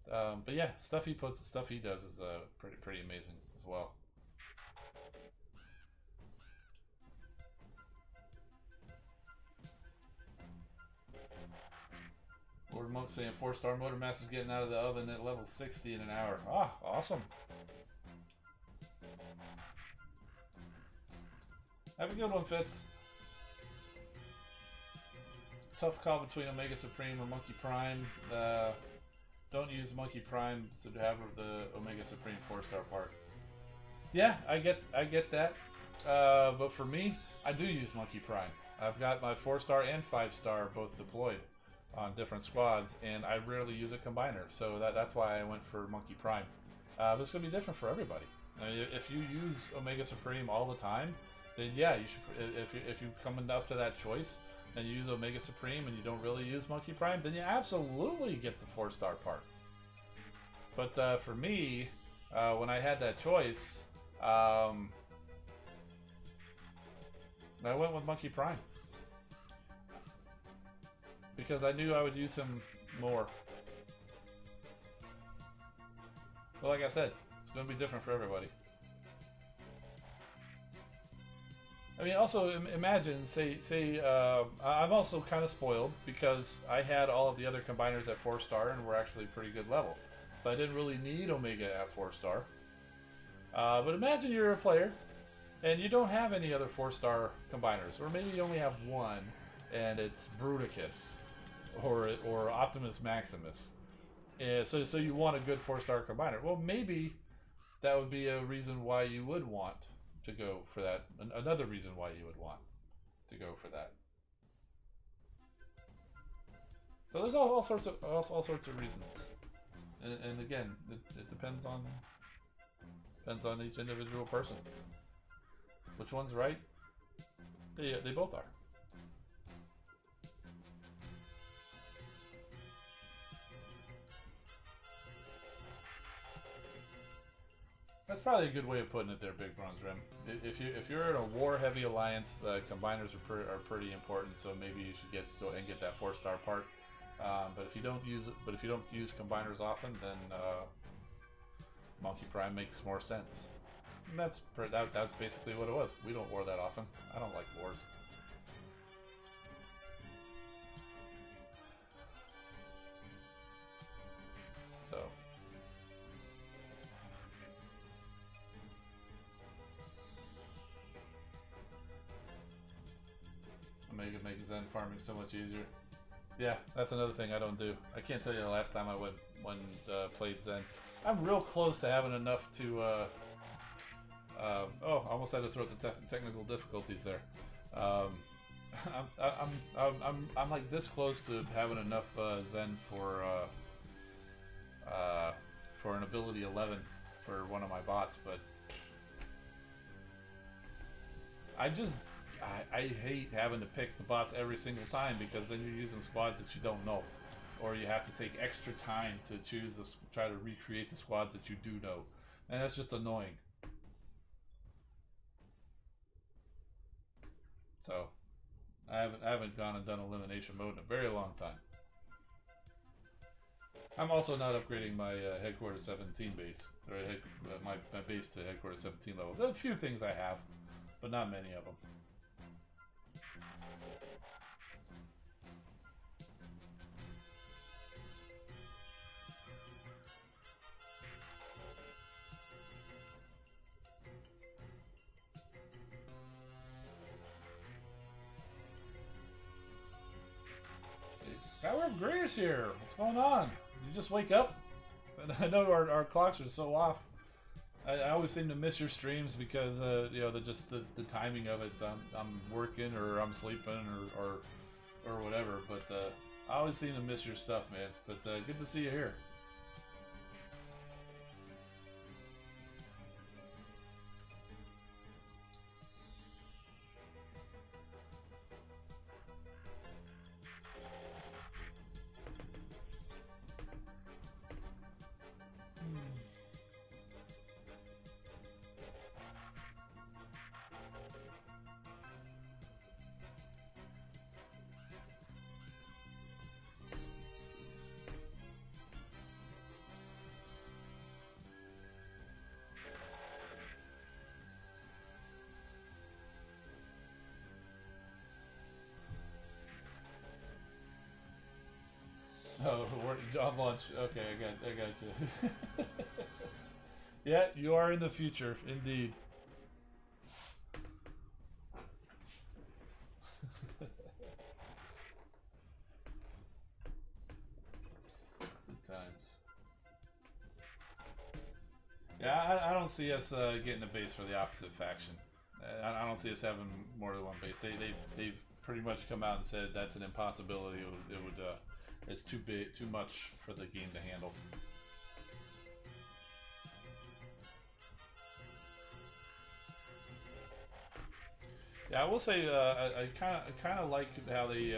S1: But yeah, stuff he does is pretty amazing as well. Lord Monk saying 4-star Motor Mass is getting out of the oven at level 60 in an hour. Ah, awesome. Have a good one, Fitz. tough call between Omega Supreme or Monkey Prime. Don't use Monkey Prime to have the Omega Supreme 4-star part. Yeah, I get that. But for me, I do use Monkey Prime. I've got my 4-star and 5-star both deployed on different squads, and I rarely use a combiner, so that's why I went for Monkey Prime. But it's going to be different for everybody. I mean, if you use Omega Supreme all the time, then yeah, you should. If you come up to that choice and you use Omega Supreme and you don't really use Monkey Prime, then you absolutely get the 4-star part. But for me, when I had that choice, I went with Monkey Prime because I knew I would use him more. But like I said, it's going to be different for everybody. I mean, also imagine, say, I'm also kind of spoiled because I had all of the other combiners at 4-star and were actually pretty good level, so I didn't really need Omega at 4-star. But imagine you're a player and you don't have any other 4-star combiners, or maybe you only have one, and it's Bruticus or Optimus Maximus. So you want a good 4-star combiner. Well, maybe that would be a reason why you would want to go for that. Another reason why you would want to go for that. So there's all sorts of reasons, and again, it depends on each individual person. Which one's right? They both are. That's probably a good way of putting it there, Big Bronze Rim. If you're in a war-heavy alliance, combiners are pretty important. So maybe you should go and get that 4-star part. But if you don't use combiners often, then Monkey Prime makes more sense. And that's basically what it was. We don't war that often. I don't like wars. So. Make Zen farming so much easier. Yeah, that's another thing I don't do. I can't tell you the last time I played Zen. I'm real close to having enough to. Oh, I almost had to throw the technical difficulties there. I'm like this close to having enough Zen for an ability 11 for one of my bots, but I hate having to pick the bots every single time, because then you're using squads that you don't know, or you have to take extra time to try to recreate the squads that you do know, and that's just annoying. So I haven't gone and done elimination mode in a very long time. I'm also not upgrading my headquarters 17 base, or my base to headquarters 17 level. There are a few things I have, but not many of them. Skyward Greer's here. What's going on? Did you just wake up? I know our clocks are so off. I always seem to miss your streams because you know, the timing of it. I'm working, or I'm sleeping, or whatever. But I always seem to miss your stuff, man. But good to see you here. Oh, on launch. Okay, I got you. Yeah, you are in the future, indeed. Yeah, I don't see us getting a base for the opposite faction. I don't see us having more than one base. They've pretty much come out and said that's an impossibility. It's too big, too much for the game to handle. Yeah, I will say I kind of like how they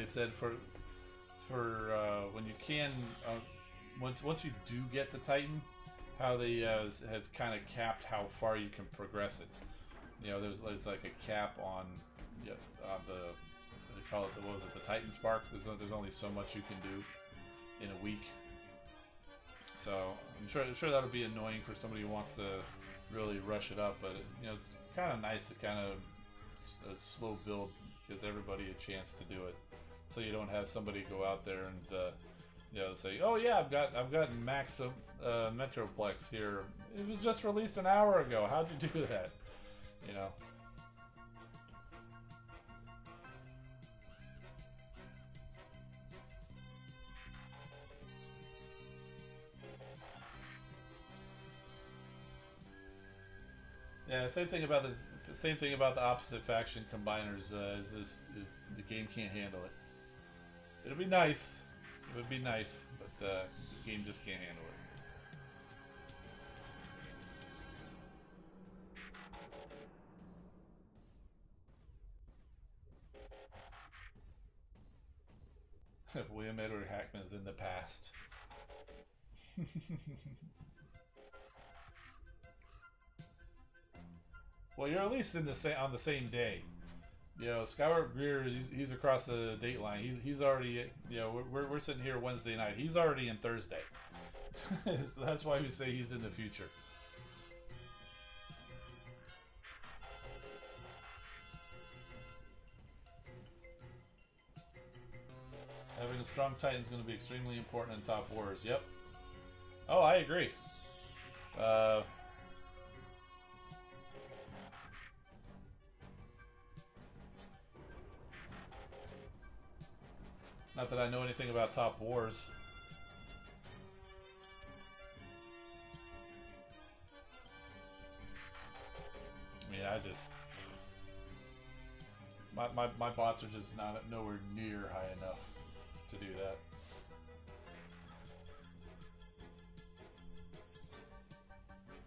S1: said for when you can once you do get the Titan, how they have kind of capped how far you can progress it. You know, there's like a cap on the what they call it, what was it, the Titan Spark. There's only so much you can do in a week. So I'm sure that'll be annoying for somebody who wants to really rush it up, but you know, it's kind of nice to kind of a slow build, gives everybody a chance to do it, so you don't have somebody go out there and you know, say, oh yeah, I've got max Metroplex here. It was just released an hour ago. How'd you do that? You know. Yeah, same thing about the opposite faction combiners. The game can't handle it. It'll be nice. It would be nice, but the game just can't handle it. William Edward Hackman is in the past. Well, you're at least in the on the same day. You know, Skyward Greer, he's across the date line. He's already, you know, we're sitting here Wednesday night. He's already in Thursday. So that's why we say he's in the future. Having a strong Titan is going to be extremely important in Top Wars. Yep. Oh, I agree. Not that I know anything about Top Wars. I mean, my bots are just nowhere near high enough to do that.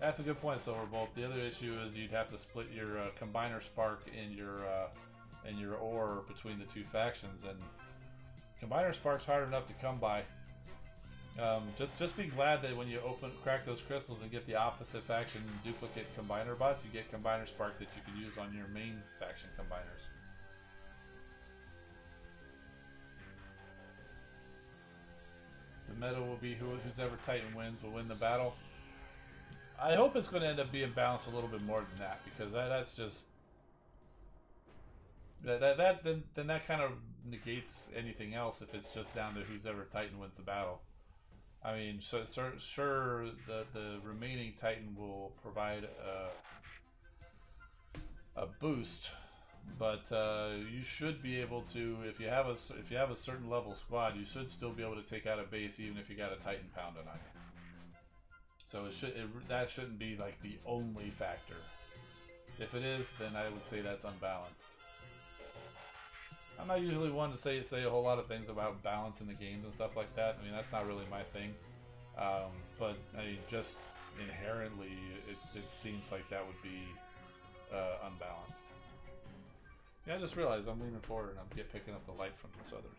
S1: That's a good point, Silverbolt. The other issue is you'd have to split your combiner spark and your ore between the two factions, and combiner spark's hard enough to come by. Just be glad that when you crack those crystals and get the opposite faction duplicate combiner bots, you get combiner spark that you can use on your main faction combiners. The meta will be who's ever Titan wins will win the battle. I hope it's going to end up being balanced a little bit more than that, because that's just then that kind of negates anything else if it's just down to who's ever Titan wins the battle. I mean, so sure, the remaining Titan will provide a boost, but you should be able to, if you have a certain level squad, you should still be able to take out a base even if you got a Titan pounding on you. So that shouldn't be like the only factor. If it is, then I would say that's unbalanced. I'm not usually one to say a whole lot of things about balance in the games and stuff like that. I mean, that's not really my thing. But I mean, just inherently, it seems like that would be unbalanced. Yeah, I just realized I'm leaning forward and I'm picking up the light from this other thing.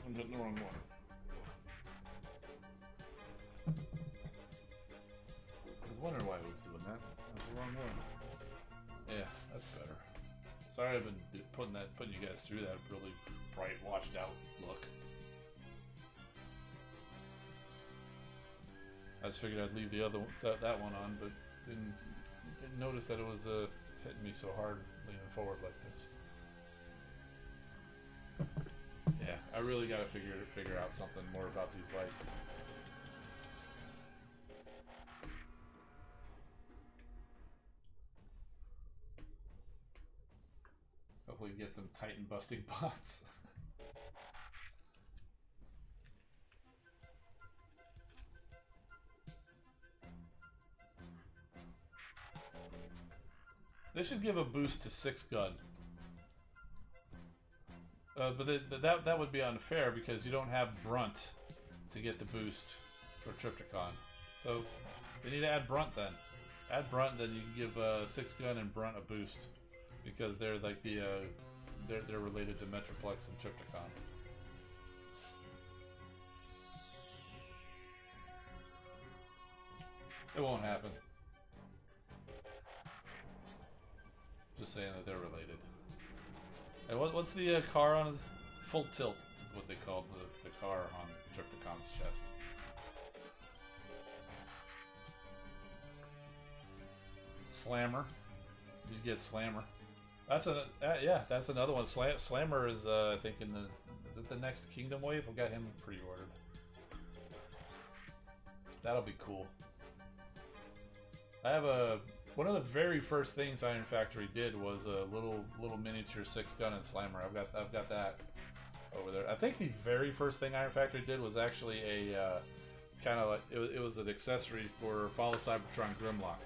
S1: I'm hitting the wrong one. I was wondering why I was doing that. That's the wrong one. Yeah, that's better. Sorry I've been putting you guys through that really bright, washed out look. I just figured I'd leave the other that one on, but didn't notice that it was hitting me so hard leaning forward like this. Yeah, I really gotta figure out something more about these lights. Hopefully get some Titan busting bots. They should give a boost to 6 gun. But that would be unfair because you don't have Brunt to get the boost for Triptychon. So they need to add Brunt then. Add Brunt, then you can give 6 gun and Brunt a boost because they're like the they're related to Metroplex and Triptychon. It won't happen. Just saying that they're related. And what's the car on his full tilt is what they call the car on Triptychon's chest. Slammer. You get Slammer. That's yeah, that's another one. Slammer is I think is it the next Kingdom Wave? I've got him pre-ordered. That'll be cool. I have one of the very first things Iron Factory did was a little miniature 6 gun and Slammer. I've got that over there. I think the very first thing Iron Factory did was actually a kind of like it was an accessory for Fall of Cybertron Grimlock.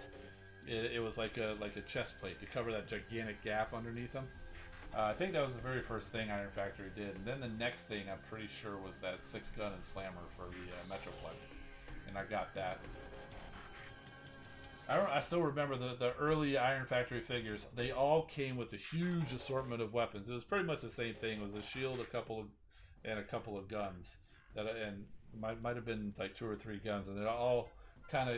S1: It was like a chest plate to cover that gigantic gap underneath them. I think that was the very first thing Iron Factory did, and then the next thing I'm pretty sure was that 6 gun and Slammer for the Metroplex, and I got that. I still remember the early Iron Factory figures. They all came with a huge assortment of weapons. It was pretty much the same thing. It was a shield, a couple of guns. And might have been like 2 or 3 guns, and it all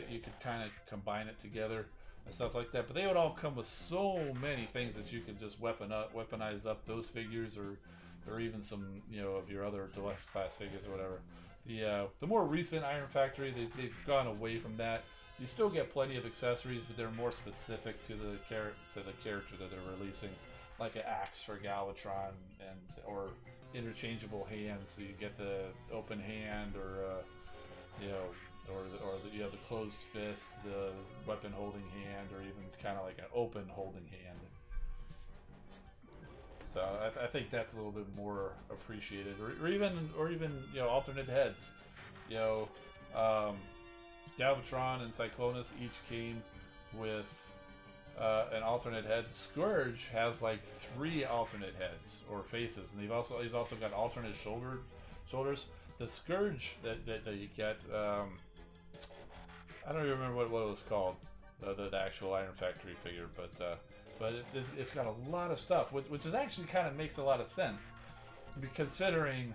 S1: you could kind of combine it together and stuff like that. But they would all come with so many things that you could just weaponize up those figures, or even some of your other deluxe class figures or whatever. The more recent Iron Factory, they've gone away from that. You still get plenty of accessories, but they're more specific to the character that they're releasing, like an axe for Galvatron, or interchangeable hands, so you get the open hand, or the closed fist, the weapon holding hand, or even kind of like an open holding hand. So I think that's a little bit more appreciated, or even alternate heads. Galvatron and Cyclonus each came with an alternate head. Scourge has like 3 alternate heads or faces, and he's also got alternate shoulders. The Scourge that you get, I don't even remember what it was called, the actual Iron Factory figure, but it's got a lot of stuff, which is actually kind of makes a lot of sense, considering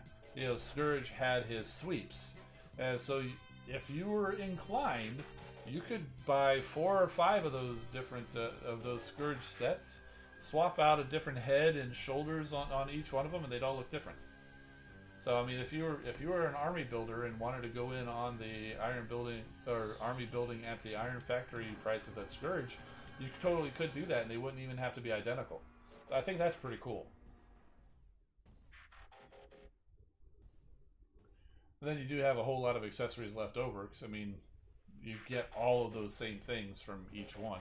S1: Scourge had his sweeps, and so if you were inclined, you could buy 4 or 5 of those different of those Scourge sets, swap out a different head and shoulders on each one of them, and they'd all look different. So I mean, if you were an army builder and wanted to go in on the army building at the Iron Factory price of that Scourge, you totally could do that, and they wouldn't even have to be identical. So I think that's pretty cool. And then you do have a whole lot of accessories left over, because, I mean, you get all of those same things from each one.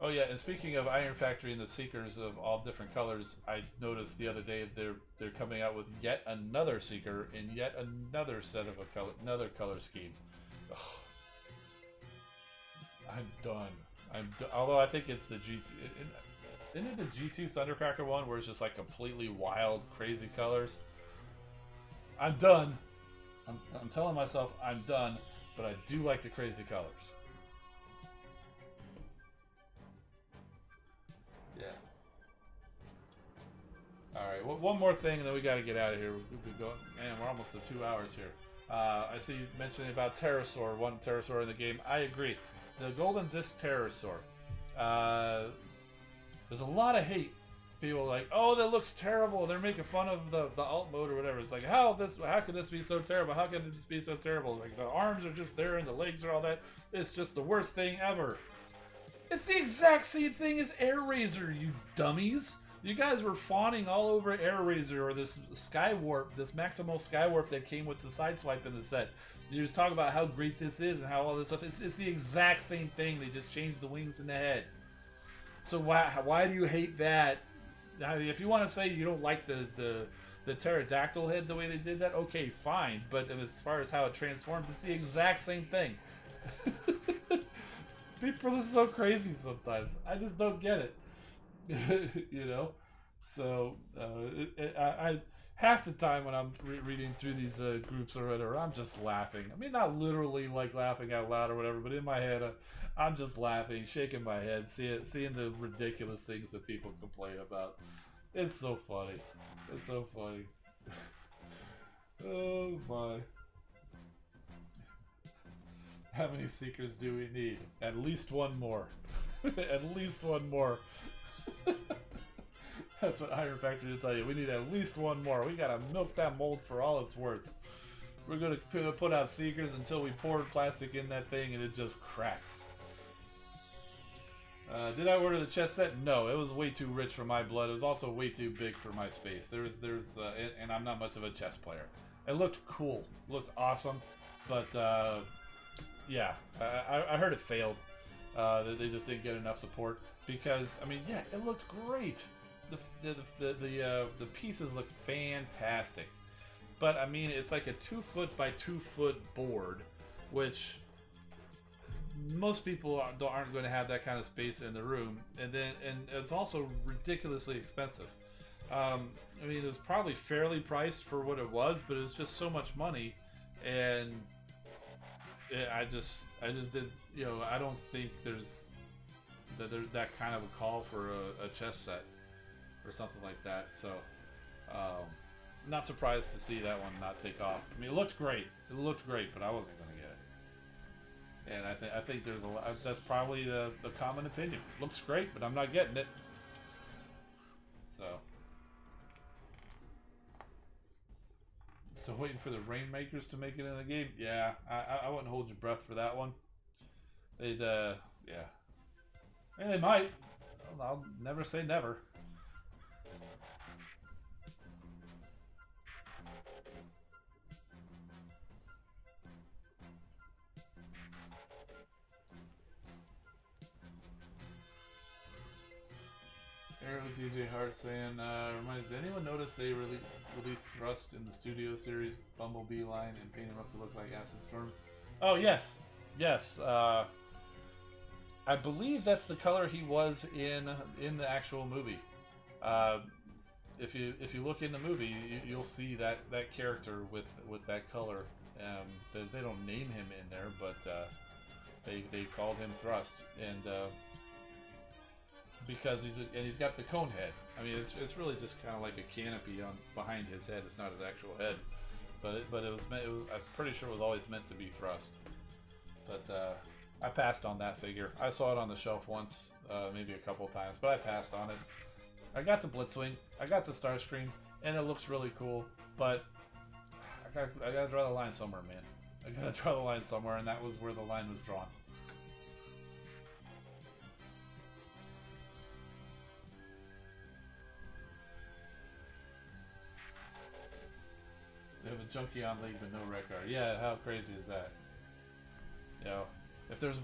S1: Oh yeah, and speaking of Iron Factory and the Seekers of all different colors, I noticed the other day they're coming out with yet another Seeker in yet another set of another color scheme. Ugh. I'm done. Although I think it's the G2. Isn't it the G2 Thundercracker one where it's just like completely wild, crazy colors? I'm done. I'm telling myself I'm done, but I do like the crazy colors. Yeah. Alright, one more thing and then we gotta get out of here. Man, we're almost at 2 hours here. I see you mentioning about Pterosaur, one Pterosaur in the game. I agree. The Golden Disc Pterosaur. There's a lot of hate. People are like, oh, that looks terrible. They're making fun of the alt mode or whatever. It's like, how could this be so terrible? How can this be so terrible? Like, the arms are just there and the legs are all that. It's just the worst thing ever. It's the exact same thing as Air Razor, you dummies. You guys were fawning all over Air Razor or this Skywarp, this Maximal Skywarp that came with the Sideswipe in the set. You just talk about how great this is and how all this stuff. It's the exact same thing. They just changed the wings and the head. So why do you hate that? I mean, if you want to say you don't like the pterodactyl head the way they did that, okay, fine. But as far as how it transforms, it's the exact same thing. People are so crazy sometimes. I just don't get it. You know? So, I half the time when I'm reading through these groups or whatever, I'm just laughing. I mean, not literally like laughing out loud or whatever, but in my head, I'm just laughing, shaking my head, seeing the ridiculous things that people complain about. It's so funny. It's so funny. Oh my. How many Seekers do we need? At least one more. At least one more. That's what Iron Factory will tell you. We need at least one more. We gotta milk that mold for all it's worth. We're gonna put out Seekers until we pour plastic in that thing and it just cracks. Did I order the chess set? No, it was way too rich for my blood. It was also way too big for my space. And I'm not much of a chess player. It looked cool, looked awesome, but yeah, I heard it failed. That they just didn't get enough support because I mean, yeah, it looked great. The pieces look fantastic, but I mean, it's like a 2 foot by 2 foot board, which most people aren't going to have that kind of space in the room, and it's also ridiculously expensive. I mean, it was probably fairly priced for what it was, but it was just so much money, and I just did, you know, I don't think there's that kind of a call for a chess set or something like that. So, not surprised to see that one not take off. I mean, it looked great. It looked great, but I wasn't going to get it. And I think there's a lot. That's probably the common opinion. Looks great, but I'm not getting it. So. Still waiting for the Rainmakers to make it in the game. Yeah, I wouldn't hold your breath for that one. They'd, yeah. And they might. I'll never say never. Arrow DJ Hart saying, did anyone notice they released Thrust in the Studio Series Bumblebee line and painted him up to look like Acid Storm? Oh, yes. Yes. I believe that's the color he was in the actual movie. If you look in the movie, you'll see that character with that color. They don't name him in there, but they called him Thrust, and because he's got the cone head. I mean, it's really just kind of like a canopy on behind his head. It's not his actual head, but it was I'm pretty sure it was always meant to be Thrust. But I passed on that figure. I saw it on the shelf once, maybe a couple times, but I passed on it. I got the Blitzwing, I got the Starscream, and it looks really cool. But I gotta draw the line somewhere, man. I gotta draw the line somewhere, and that was where the line was drawn. They have a Junkion League but no red card. Yeah, how crazy is that? You know, if there's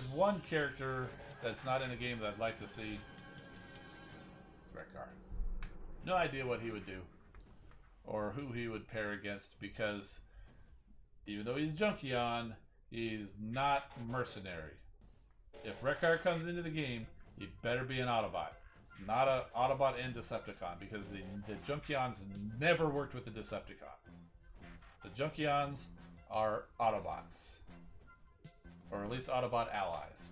S1: one character that's not in a game that I'd like to see, red card. No idea what he would do or who he would pair against, because even though he's Junkion, he's not mercenary. If Rekar comes into the game, he better be an Autobot. Not an Autobot and Decepticon, because the Junkions never worked with the Decepticons. The Junkions are Autobots. Or at least Autobot allies.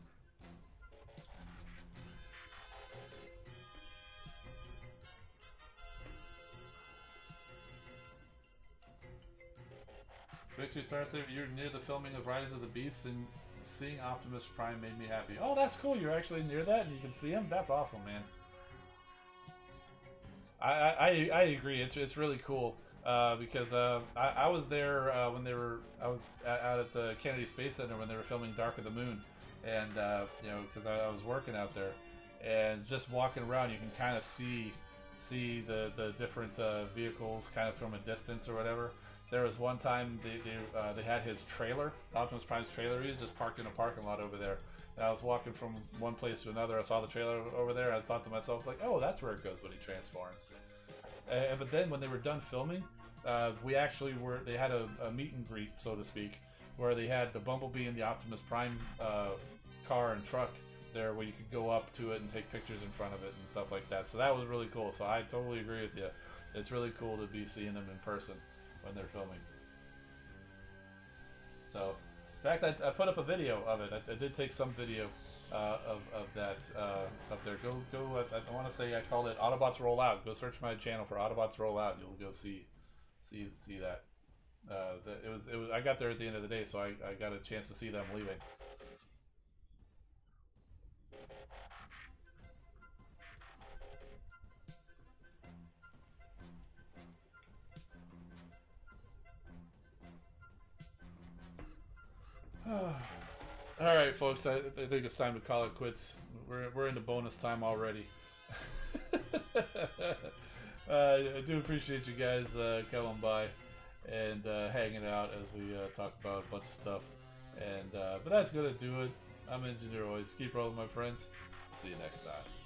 S1: Victory Star Saver, you're near the filming of Rise of the Beasts, and seeing Optimus Prime made me happy. Oh, that's cool. You're actually near that and you can see him? That's awesome, man. I agree. It's really cool. because I was there when they were out at the Kennedy Space Center when they were filming Dark of the Moon, and you know, because I was working out there, and just walking around, you can kind of see the different vehicles kind of from a distance or whatever. There was one time they had his trailer, Optimus Prime's trailer. He was just parked in a parking lot over there. And I was walking from one place to another. I saw the trailer over there. I thought to myself, like, oh, that's where it goes when he transforms. But then when they were done filming, we actually were. They had a meet and greet, so to speak, where they had the Bumblebee and the Optimus Prime car and truck there, where you could go up to it and take pictures in front of it and stuff like that. So that was really cool. So I totally agree with you. It's really cool to be seeing them in person when they're filming. So, in fact, I put up a video of it. I did take some video of that up there. Go. I want to say I called it Autobots Roll Out. Go search my channel for Autobots Roll Out. You'll go see that. It was. I got there at the end of the day, so I got a chance to see them leaving. All right, folks. I think it's time to call it quits. We're into bonus time already. I do appreciate you guys coming by and hanging out as we talk about a bunch of stuff. And but that's gonna do it. I'm Engineer Hoist. Keep rolling, my friends. See you next time.